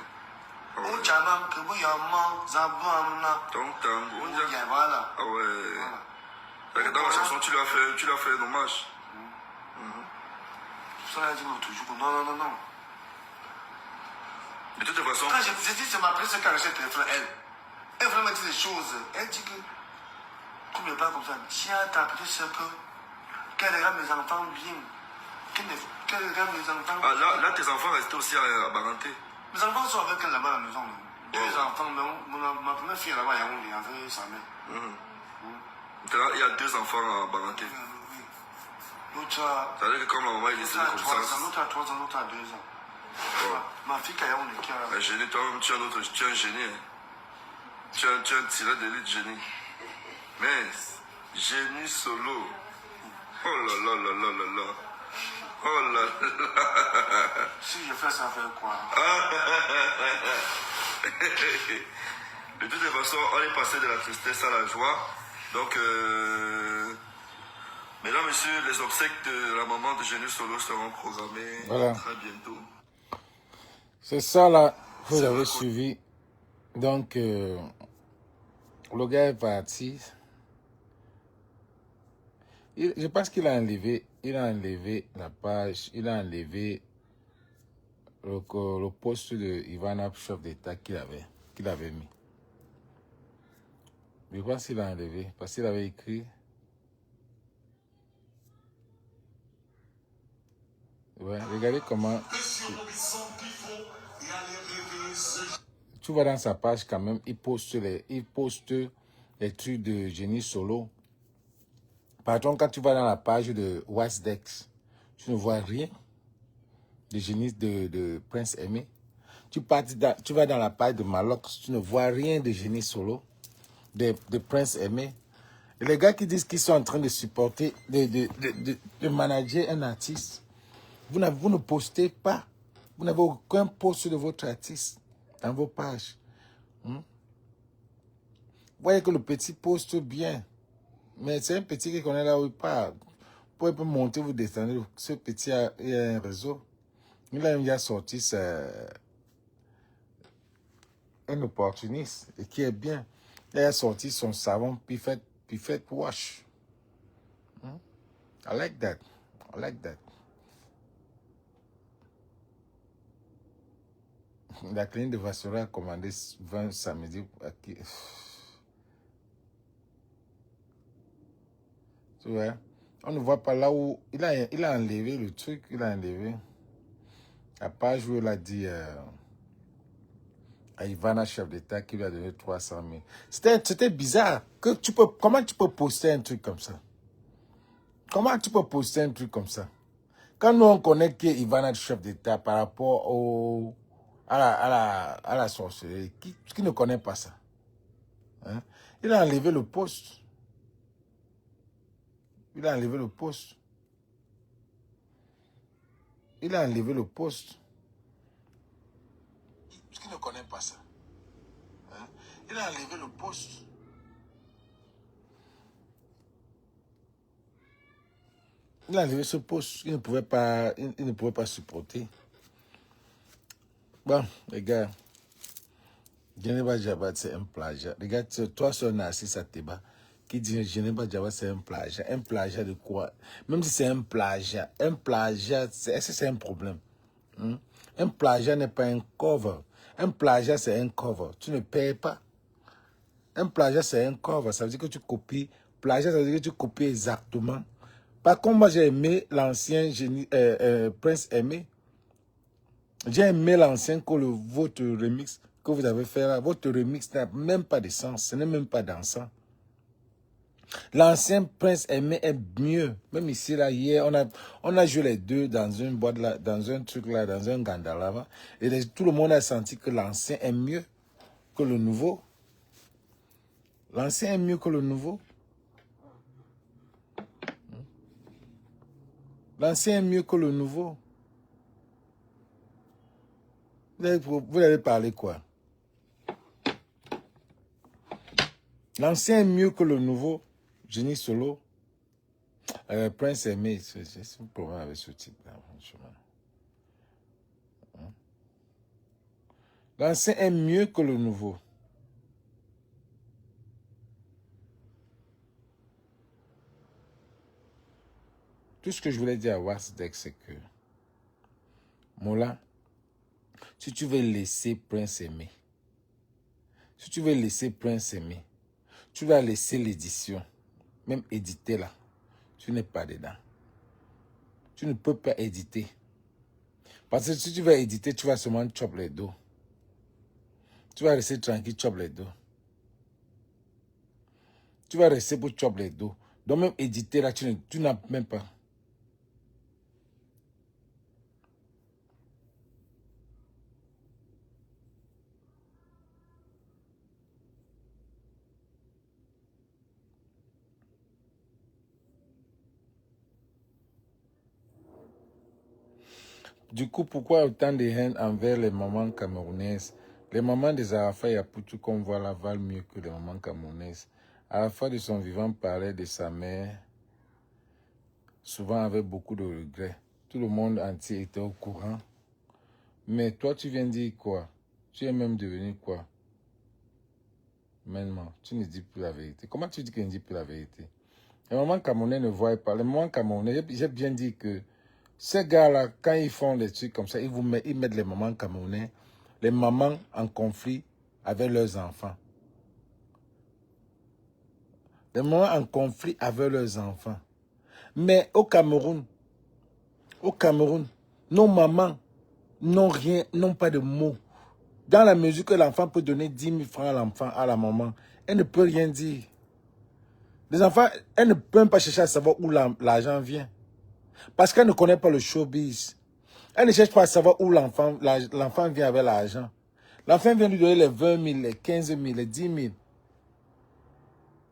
Où Tchabam, que il y a un mort, ça va là. Donc, Ngundia. Voilà. Ah ouais. Dans la chanson, tu lui as fait un hommage. Ça, elle dit toujours non. De toute façon. Quand j'ai dit, c'est ma presse qui a reçu le téléphone, elle vraiment dit des choses. Elle dit que, comme je parle comme ça, tiens, ta petite soeur qu'elle regarde mes enfants bien. Qu'elle regarde mes enfants. Ah, là, tes enfants restaient aussi à Baranté. Mes enfants sont avec elle là-bas à la maison. Deux enfants, ma première fille là-bas, il y avait sa mère. Il y a 2 enfants à Baranté. Oui. L'autre a. Ça veut dire que comme la maman est laissée comme ça. L'autre a 3 ans, l'autre a 2 ans. Ma fille qui a. Génie, toi-même, tu es un génie. Tu es un tireur d'élite génie. Mais, génie solo. Oh là là là là là là. Oh là là. Si je fais ça, faire quoi? De toutes les façons, on est passé de la tristesse à la joie. Donc, mesdames, messieurs, les obsèques de la maman de Génie Solo seront programmées très bientôt. C'est ça là, vous avez suivi. Donc, le gars est parti. Je pense qu'il a enlevé la page, il a enlevé le poste de Ivanov, chef d'État qu'il avait mis. Je pense qu'il a enlevé parce qu'il avait écrit. Ouais, regardez comment. Tu vois dans sa page quand même, il poste les trucs de Génie Solo. Par exemple, quand tu vas dans la page de Wasdex, tu ne vois rien de Génie de Prince Aimé. Tu vas dans la page de Malox, tu ne vois rien de Génie Solo, de Prince Aimé. Et les gars qui disent qu'ils sont en train de supporter, de manager un artiste, vous ne postez pas. Vous n'avez aucun post de votre artiste dans vos pages. Vous voyez que le petit poste bien. Mais c'est un petit qui connaît là où il part. Vous pouvez monter, vous descendez. Ce petit il a un réseau. Il a déjà sorti un opportuniste et qui est bien. Il a sorti son savon Pifet Wash. I like that. I like that. La clinique de Vassora a commandé 20 samedi. Tu vois, on ne voit pas là où il a enlevé le truc, il a enlevé. La page où il a dit à Ivana, chef d'État, qu'il lui a donné 300 000. C'était bizarre. Comment tu peux poster un truc comme ça? Comment tu peux poster un truc comme ça? Quand nous on connaît que Ivana, chef d'État, par rapport à la sorcellerie, qui ne connaît pas ça? Hein? Il a enlevé le poste. Il a enlevé le poste. Il a enlevé le poste. Qui ne connaît pas ça? Hein? Il a enlevé le poste. Il a enlevé ce poste. Il ne pouvait pas supporter. Bon, les gars, Djeneba Djaba, c'est un plagiat. Regarde, toi, sur Narcisse Ateba, qui dit Djeneba Djaba, c'est un plagiat. Un plagiat de quoi? Même si c'est un plagiat, est-ce que c'est un problème? Un plagiat n'est pas un cover. Un plagiat, c'est un cover. Tu ne payes pas. Un plagiat, c'est un cover. Ça veut dire que tu copies. Plagiat, ça veut dire que tu copies exactement. Par contre, moi, j'ai aimé l'ancien Prince Aimé. J'ai aimé l'ancien votre remix que vous avez fait là. Votre remix n'a même pas de sens. Ce n'est même pas dansant. L'ancien Prince Aimé est mieux. Même ici, là, hier, on a joué les deux dans une boîte là, dans un truc là, dans un gandalava. Et tout le monde a senti que l'ancien est mieux que le nouveau. L'ancien est mieux que le nouveau. L'ancien est mieux que le nouveau. Vous allez parler quoi? L'ancien est mieux que le nouveau. Génie Solo. Prince Aimé. C'est un problème avec ce type-là, franchement. L'ancien est mieux que le nouveau. Tout ce que je voulais dire à Wasdex, c'est que Mola, si tu veux laisser Prince Aimé, tu vas laisser l'édition, même éditer là. Tu n'es pas dedans. Tu ne peux pas éditer. Parce que si tu vas éditer, tu vas seulement chop les dos. Tu vas rester tranquille, chop les dos. Tu vas rester pour chop les dos. Donc même éditer là, tu n'as même pas. Du coup, pourquoi autant de haine envers les mamans camerounaises? Les mamans des Arafat et Apoutou qu'on voit là valent mieux que les mamans camerounaises. à la fois de son vivant, parlait de sa mère, souvent avec beaucoup de regrets. Tout le monde entier était au courant. Mais toi, tu viens dire quoi? Tu es même devenu quoi? Maintenant, tu ne dis plus la vérité. Comment tu dis qu'il ne dit plus la vérité? Les mamans camerounais ne voient pas. Les mamans camerounais, j'ai bien dit que ces gars-là, quand ils font des trucs comme ça, ils mettent les mamans camerounais, les mamans en conflit avec leurs enfants. Les mamans en conflit avec leurs enfants. Mais au Cameroun, nos mamans n'ont rien, n'ont pas de mots. Dans la mesure que l'enfant peut donner 10 000 francs à l'enfant, à la maman, elle ne peut rien dire. Les enfants, elles ne peuvent pas chercher à savoir où l'argent vient. Parce qu'elle ne connaît pas le showbiz. Elle ne cherche pas à savoir où l'enfant vient avec l'argent. L'enfant vient lui donner les 20 000, les 15 000, les 10 000.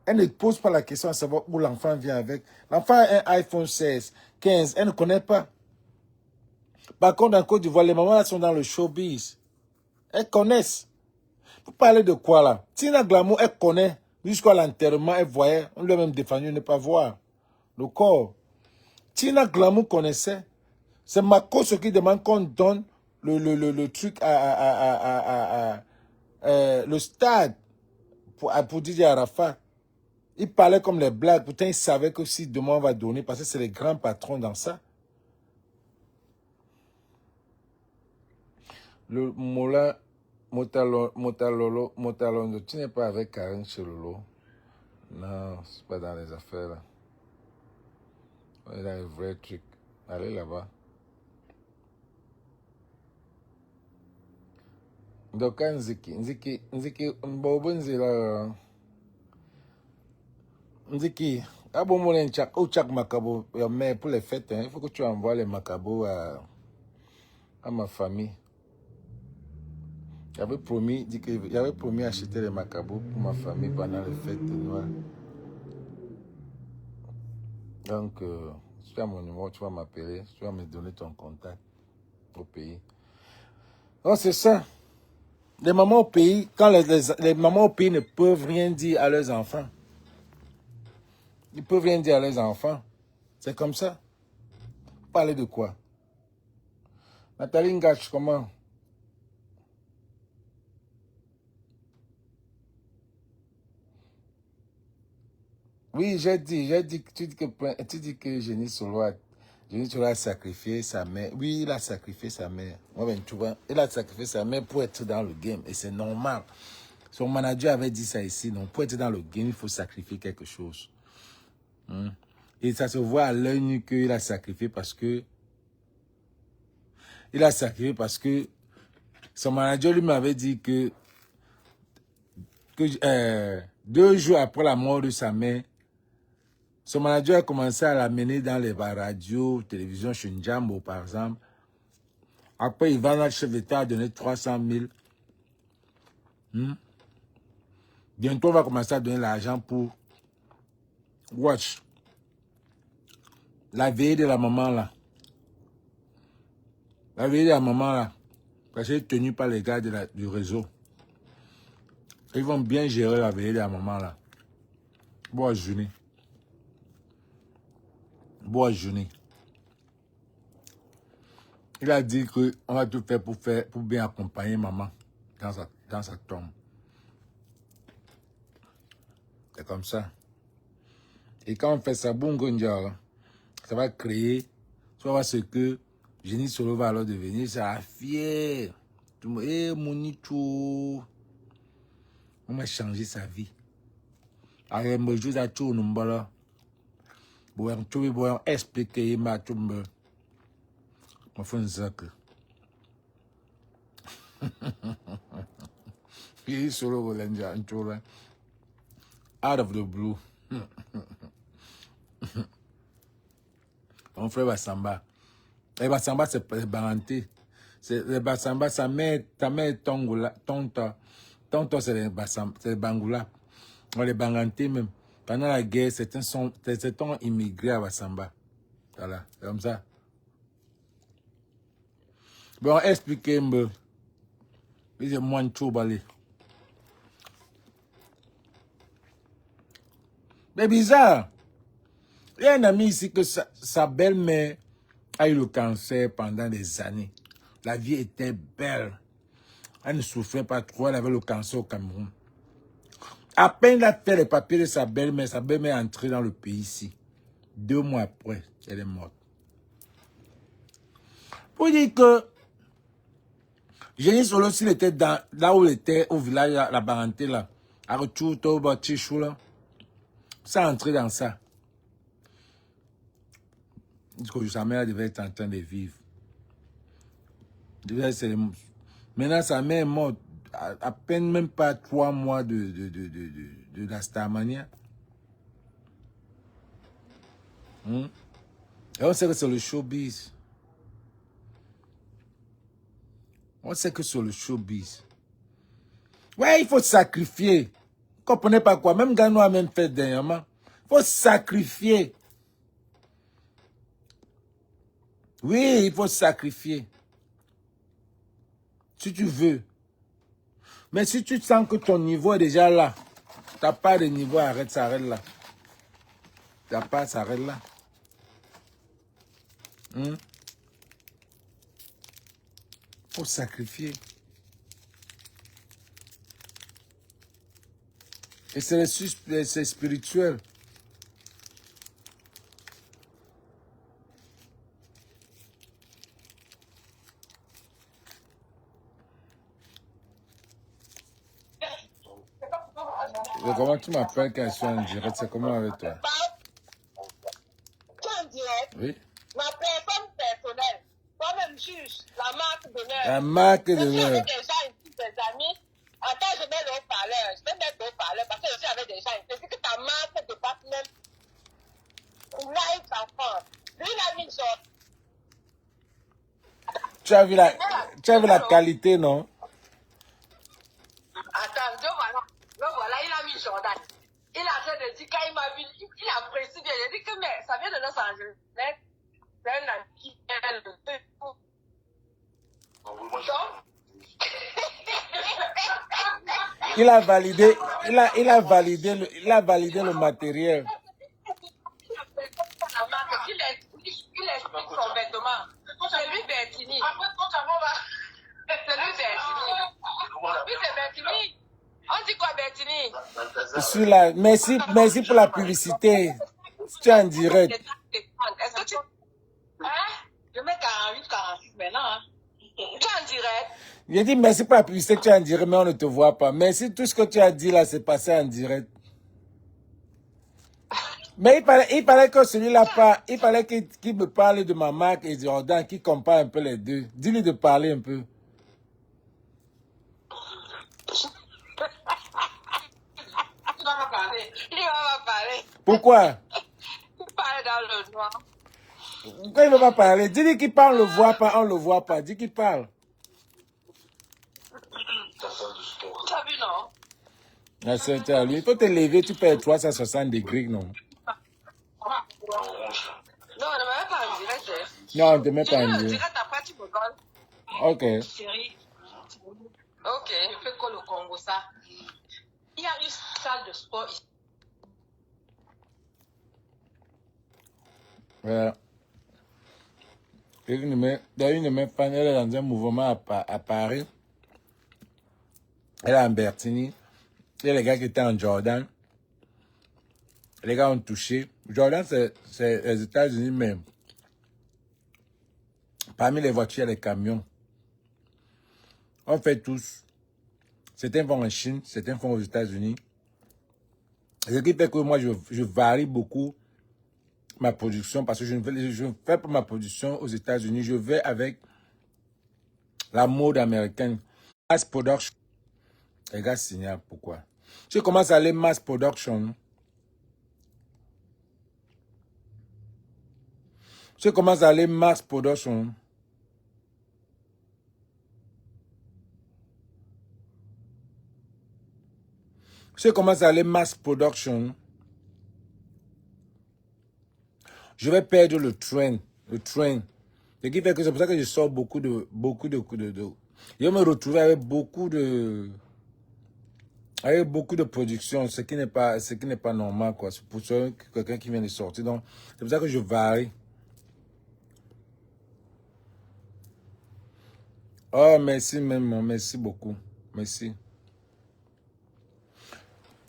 Elle ne pose pas la question à savoir où l'enfant vient avec. L'enfant a un iPhone 16, 15, elle ne connaît pas. Par contre, en Côte d'Ivoire, les mamans là sont dans le showbiz. Elles connaissent. Vous parlez de quoi là? Tina Glamour, elle connaît. Jusqu'à l'enterrement, elle voyait. On lui a même défendu de ne pas voir le corps. Tina Glamour connaissait. C'est Mako ce qui demande qu'on donne le truc le stade pour Didier Arafat. Il parlait comme les blagues. Pourtant, il savait que si demain on va donner, parce que c'est les grands patrons dans ça. Le Mola Motalolo, tu n'es pas avec Karen Chelolo. Non, c'est pas dans les affaires là. On est dans les vrais trucs. Allez là-bas. Donc, Nziki, Mbobonzela. Nziki, Abomolin Tchak, ou Tchak Makabo, mais pour les fêtes, il faut que tu envoies les Makabo à ma famille. J'avais promis acheter les Makabo pour ma famille pendant les fêtes de Noël. Donc, si tu as mon numéro, tu vas m'appeler, tu vas me donner ton contact au pays. Donc, c'est ça. Les mamans au pays, quand les mamans au pays ne peuvent rien dire à leurs enfants. Ils peuvent rien dire à leurs enfants. C'est comme ça. Vous parlez de quoi? Nathalie Ngache, comment? Oui, tu dis que Génie Solo a sacrifié sa mère. Oui, il a sacrifié sa mère. Tu vois, il a sacrifié sa mère pour être dans le game. Et c'est normal. Son manager avait dit ça ici. Donc, pour être dans le game, il faut sacrifier quelque chose. Et ça se voit à l'œil nu qu'il a sacrifié parce que son manager lui m'avait dit que 2 jours après la mort de sa mère, son manager a commencé à l'amener dans les radios, télévision, chez Njambo par exemple. Après, Ivan, le chef d'État, a donné 300 000. Bientôt, on va commencer à donner l'argent pour Watch. La veille de la maman là. La veille de la maman là. Parce qu'elle est tenue par les gars du réseau. Ils vont bien gérer la veille de la maman là. Bois jeûner. Il a dit qu'on va tout faire pour bien accompagner maman dans sa tombe. C'est comme ça. Et quand on fait ça, ça va créer, tu vas voir ce que Génie Solo va alors devenir, ça va fier. Tout le monde, Monicho, on va changer sa vie. Alors, moi, je vais tout le monde. Je vais expliquer, tout le monde. Je fais un sac. Génie Solo, out of the blue. Mon frère Bassamba. Et Bassamba, c'est Baranté. C'est Bassamba, ta mère est Tongola. Tonto, c'est les Bangoula. Les Banganté même. Pendant la guerre, c'est un immigré à Bassamba. Voilà, c'est comme ça. Bon, expliquez-moi. C'est moi, Balé. C'est bizarre. Il y a un ami ici que sa belle-mère a eu le cancer pendant des années. La vie était belle. Elle ne souffrait pas trop. Elle avait le cancer au Cameroun. À peine elle a fait les papiers de sa belle-mère est entrée dans le pays ici. 2 mois après, elle est morte. Pour dire que Génie Solo, s'il était là où il était, au village, la parenté là, à retour, Chichou là, ça entrait dans ça. Sa mère devait être en train de vivre. Maintenant, sa mère est morte. À peine même pas 3 mois de la Starmania. Et on sait que c'est le showbiz. On sait que c'est le showbiz. Ouais, il faut sacrifier. Vous comprenez pas quoi? Même Gano a même fait dernièrement. Il faut sacrifier. Oui, il faut sacrifier. Si tu veux. Mais si tu sens que ton niveau est déjà là, tu n'as pas de niveau, arrête, ça arrête là. Tu n'as pas, ça arrête là. Il faut sacrifier. Et c'est spirituel. Et comment tu m'appelles quand je suis en direct? C'est comment avec toi? Tu es en direct? Oui. Ma personne personnelle. Toi-même juge la marque d'honneur. La marque Je suis d'honneur. avec des gens ici, des amis. Attends, je mets le haut-parleur. Je vais mettre le haut-parleur parce que je suis avec des gens ici. C'est que ta marque dépasse même live en France. Lui, il a mis une sorte. Tu as vu la qualité, non? Attends, le voilà, il a mis Jordan. Il a fait de dire, quand il m'a vu, il apprécie bien. Il a dit que, mais ça vient de Los Angeles. C'est un ami qui est le truc. Il a validé, il a validé le matériel. Il explique son vêtement. C'est lui Bertini. C'est lui Bertini. Oui, c'est Bertini. On dit quoi, Bertini? Je suis là. Merci pour la publicité. Tu es en direct. Est-ce que tu... Hein? Je mets 48, 46 maintenant. Hein? Tu es en direct? J'ai dit merci pour la publicité, tu es en direct, mais on ne te voit pas. Merci, tout ce que tu as dit là, c'est passé en direct. Mais il fallait que celui-là parle, il fallait qu'il me parle de ma marque et Jordan, qu'il compare un peu les deux. Dis-lui de parler un peu. Il va me parler. Il va me parler. Pourquoi? Il parle dans le noir. Pourquoi il ne veut pas parler? Dis-lui qu'il parle, on le voit pas, on le voit pas. Dis qu'il parle. Tu as vu, non? Ah, c'est à lui. Il faut te lever, tu perds 360 degrés, non? Non, on ne me met pas en direct. Non, on ne te met pas en En direct. direct, après, tu me donnes. Ok. Chérie. Ok, je fais quoi le Congo, ça? Il y a une salle de sport ici. Voilà. Une de mes fans, elle est dans un mouvement à Paris. Elle est en Bertini. Il y a les gars qui étaient en Jordan. Les gars ont touché. Jordan, c'est les États-Unis même. Parmi les voitures, il y a les camions. On fait tous. Certains vont en Chine, certains vont aux États-Unis. Ce qui fait que moi, je varie beaucoup ma production parce que je ne fais pas ma production aux États-Unis. Je vais avec la mode américaine. Mass production. Les gars signalent pourquoi. Je commence à aller mass production. Je commence à aller mass production. Je commence à aller mass production. Je vais perdre le train. Ce qui fait que c'est pour ça que je sors beaucoup de. Je vais me retrouver avec beaucoup de Avec beaucoup de production, ce qui n'est pas normal, quoi. C'est pour quelqu'un qui vient de sortir. Donc, c'est pour ça que je varie. Oh, merci même, merci beaucoup. Merci.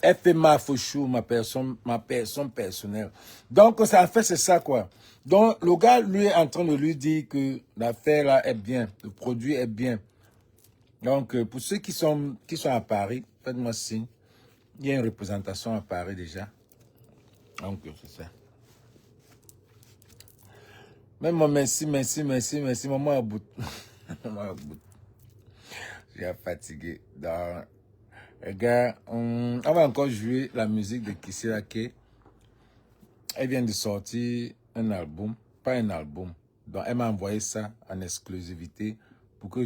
Elle fait ma fouchou, ma personne personnelle. Donc, ça en fait, c'est ça, quoi. Donc, le gars, lui, est en train de lui dire que l'affaire là est bien, le produit est bien. Donc, pour ceux qui sont à Paris, faites-moi signe. Il y a une représentation à Paris déjà. Donc, c'est ça. Même moi, merci. Maman à bout. Maman à bout. J'ai fatigué. Donc, regarde, on va encore jouer la musique de Kissy Laké. Elle vient de sortir un album, pas un album. Donc, elle m'a envoyé ça en exclusivité pour que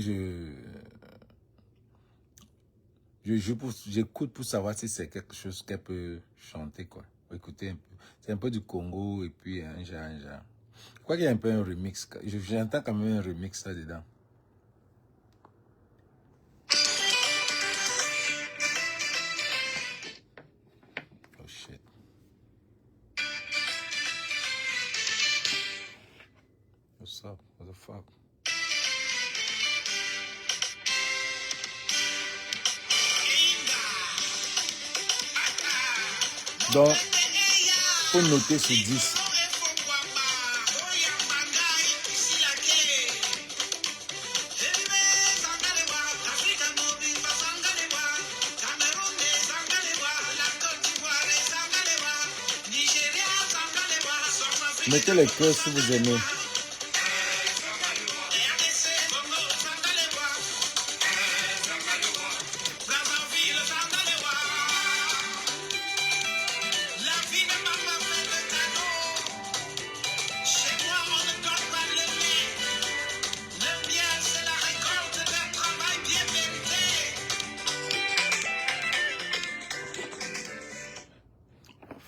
j'écoute pour savoir si c'est quelque chose qu'elle peut chanter, quoi. Écoutez un peu. C'est un peu du Congo et puis un genre. Je crois qu'il y a un peu un remix. J'entends quand même un remix là-dedans. Oh shit. What's up? What the fuck? Donc, faut noter ce disque. Mettez les cœurs si vous aimez.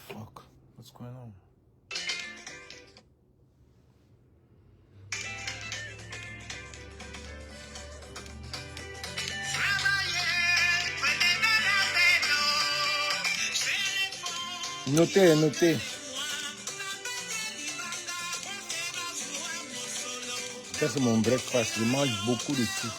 Fuck, what's going on? Notez. Ça, c'est mon breakfast. Je mange beaucoup de tout.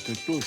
Je te touche.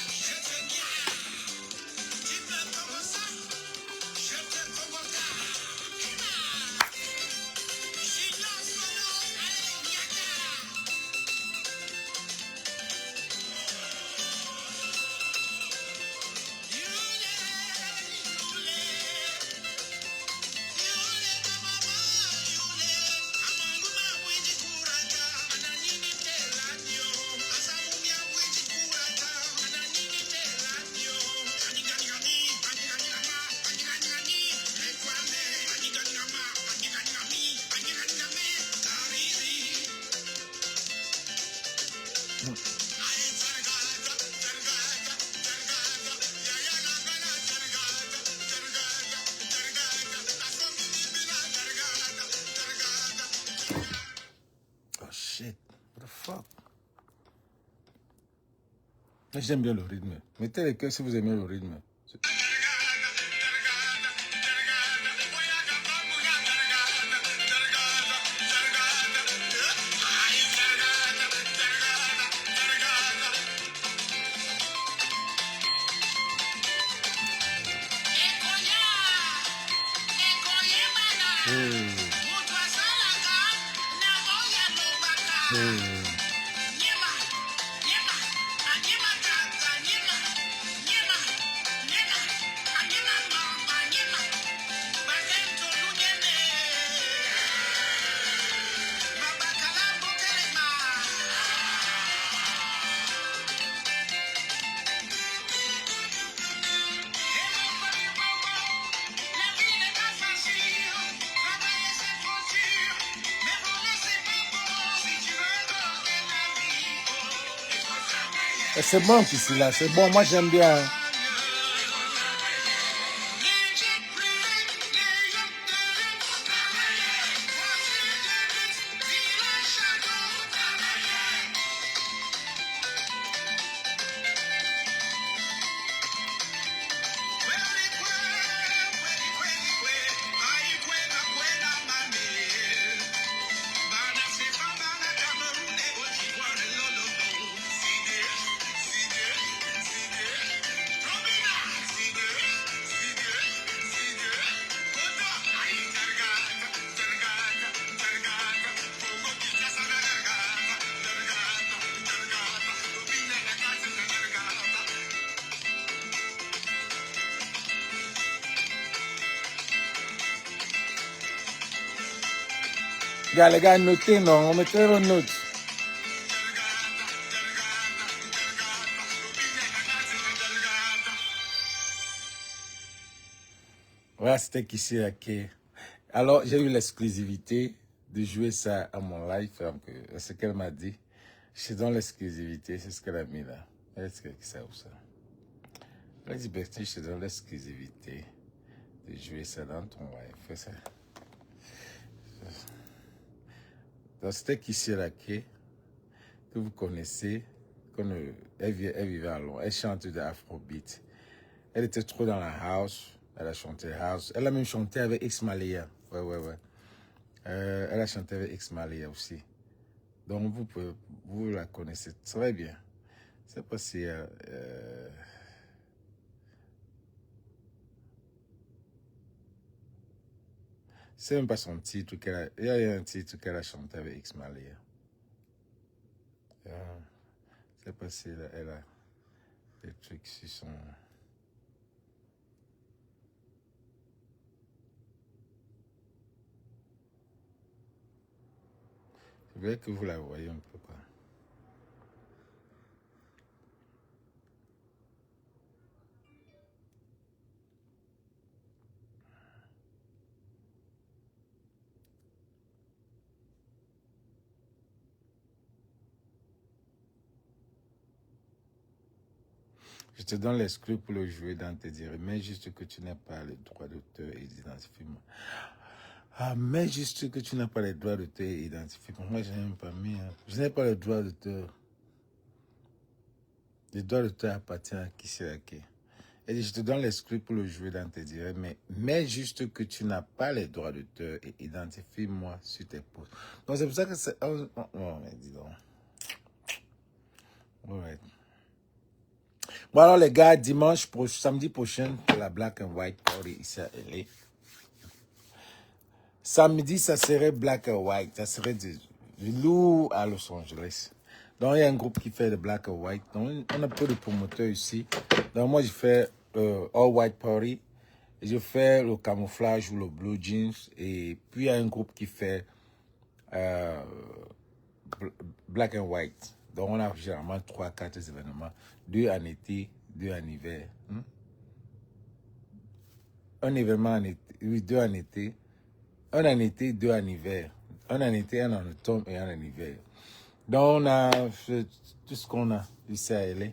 Oh shit, what the fuck? J'aime bien le rythme. Mettez les cœurs si vous aimez le rythme. C'est bon, Kissila, c'est bon. Moi, j'aime bien. Les gars, notez, non, on mettrait une note. Voilà, c'était Kissila K. Alors, j'ai eu l'exclusivité de jouer ça à mon live. C'est ce qu'elle m'a dit. Je te donne l'exclusivité, c'est ce qu'elle a mis là. Est-ce que c'est où ça? Elle a dit, Bertie, je te donne l'exclusivité de jouer ça dans ton live. Fais ça. Donc, c'était Kissila K, que vous connaissez. Elle vivait à Londres. Elle chante de Afrobeat. Elle était trop dans la house. Elle a chanté house. Elle a même chanté avec X Malia. Ouais. Elle a chanté avec X Malia aussi. Donc, vous la connaissez très bien. C'est pas si... c'est même pas son titre qu'elle a... Il y a un titre qu'elle a chanté avec X Malia. C'est pas si elle a des trucs sur son... Je voudrais que vous la voyez un peu, quoi. Je te donne l'exclu pour le jouer dans tes dires, mais juste que tu n'as pas les droits d'auteur et d'identifier-moi. Ah, mais juste que tu n'as pas les droits d'auteur et d'identifier-moi. Moi, je n'ai même pas mis. Je n'ai pas les droits d'auteur. Les droits d'auteur appartiennent à Kissila K. Et je te donne l'exclu pour le jouer dans tes dires, mais juste que tu n'as pas les droits d'auteur et identifie-moi sur tes posts. Donc, c'est pour ça que c'est... Oh, mais dis donc. Ouais. Bon alors les gars, samedi prochain, la Black and White Party ici à LA. Samedi, ça serait Black and White, ça serait du lourd à Los Angeles. Donc il y a un groupe qui fait le Black and White. Donc on a peu de promoteurs ici. Donc moi je fais All White Party. Et je fais le camouflage ou le blue jeans. Et puis il y a un groupe qui fait Black and White. Donc on a généralement 3-4 événements. 2 en été, 2 en hiver. Un événement en été, oui, 2 en été. Un en été, 2 en hiver. Un en été, un en automne et un en hiver. Donc on a fait tout ce qu'on a ici à LA.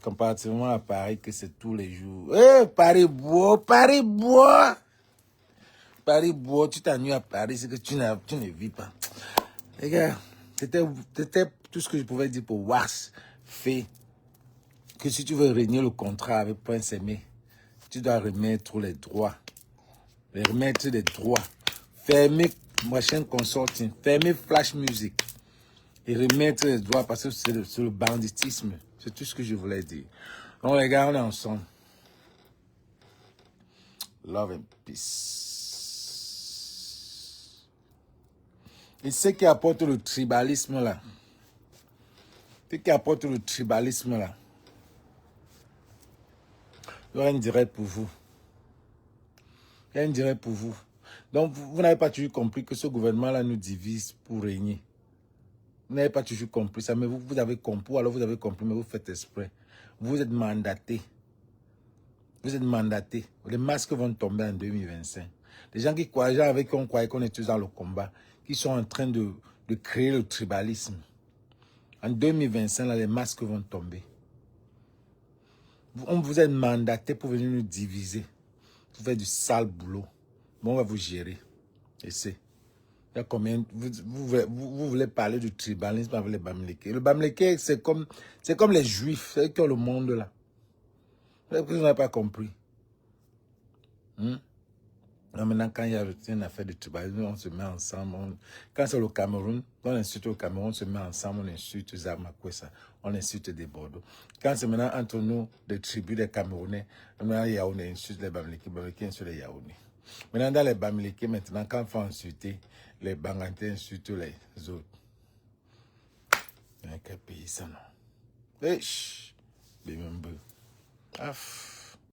Comparativement à Paris, que c'est tous les jours. Paris bois, Paris bois. Paris bois, tu t'ennuies à Paris, c'est que tu ne vis pas. Les gars, c'était tout ce que je pouvais dire pour Wax fait que si tu veux régner le contrat avec Prince Aimé, tu dois remettre les droits. Remettre les droits. Fermer Machine Consulting, fermer Flash Music et remettre les droits parce que c'est le banditisme. C'est tout ce que je voulais dire. Donc les gars, on est ensemble. Love and peace. Et ce qui apporte le tribalisme là, il y aura un direct pour vous. Il y a un direct pour vous. Donc, vous n'avez pas toujours compris que ce gouvernement-là nous divise pour régner. Vous n'avez pas toujours compris ça, mais vous avez compris, alors vous avez compris, mais vous faites exprès. Vous êtes mandatés. Vous êtes mandatés. Les masques vont tomber en 2025. Les gens avec qui on croyait qu'on était dans le combat, qui sont en train de créer le tribalisme. En 2025, là, les masques vont tomber. On vous a mandaté pour venir nous diviser. Vous faites du sale boulot. Bon, on va vous gérer. Et c'est. Il y a combien, vous voulez parler du tribalisme avec les Bamileke. Le Bamileke, c'est comme les Juifs, c'est eux qui ont le monde là. Vous n'avez pas compris. Non, maintenant, quand il y a une affaire de tribalisme, on se met ensemble. Quand c'est le Cameroun, on insulte au Cameroun, on se met ensemble, on insulte Zamakwesa, on insulte des Bordeaux. Quand c'est maintenant entre nous, des tribus des Camerounais, maintenant Yaoundé insulte les Bamileke, Bamileke insulte les Yaoundé. Maintenant, dans les Bamileke, maintenant, quand il faut insulter, les Bangantais insultent les autres. Quel pays ça, non? Bimembe.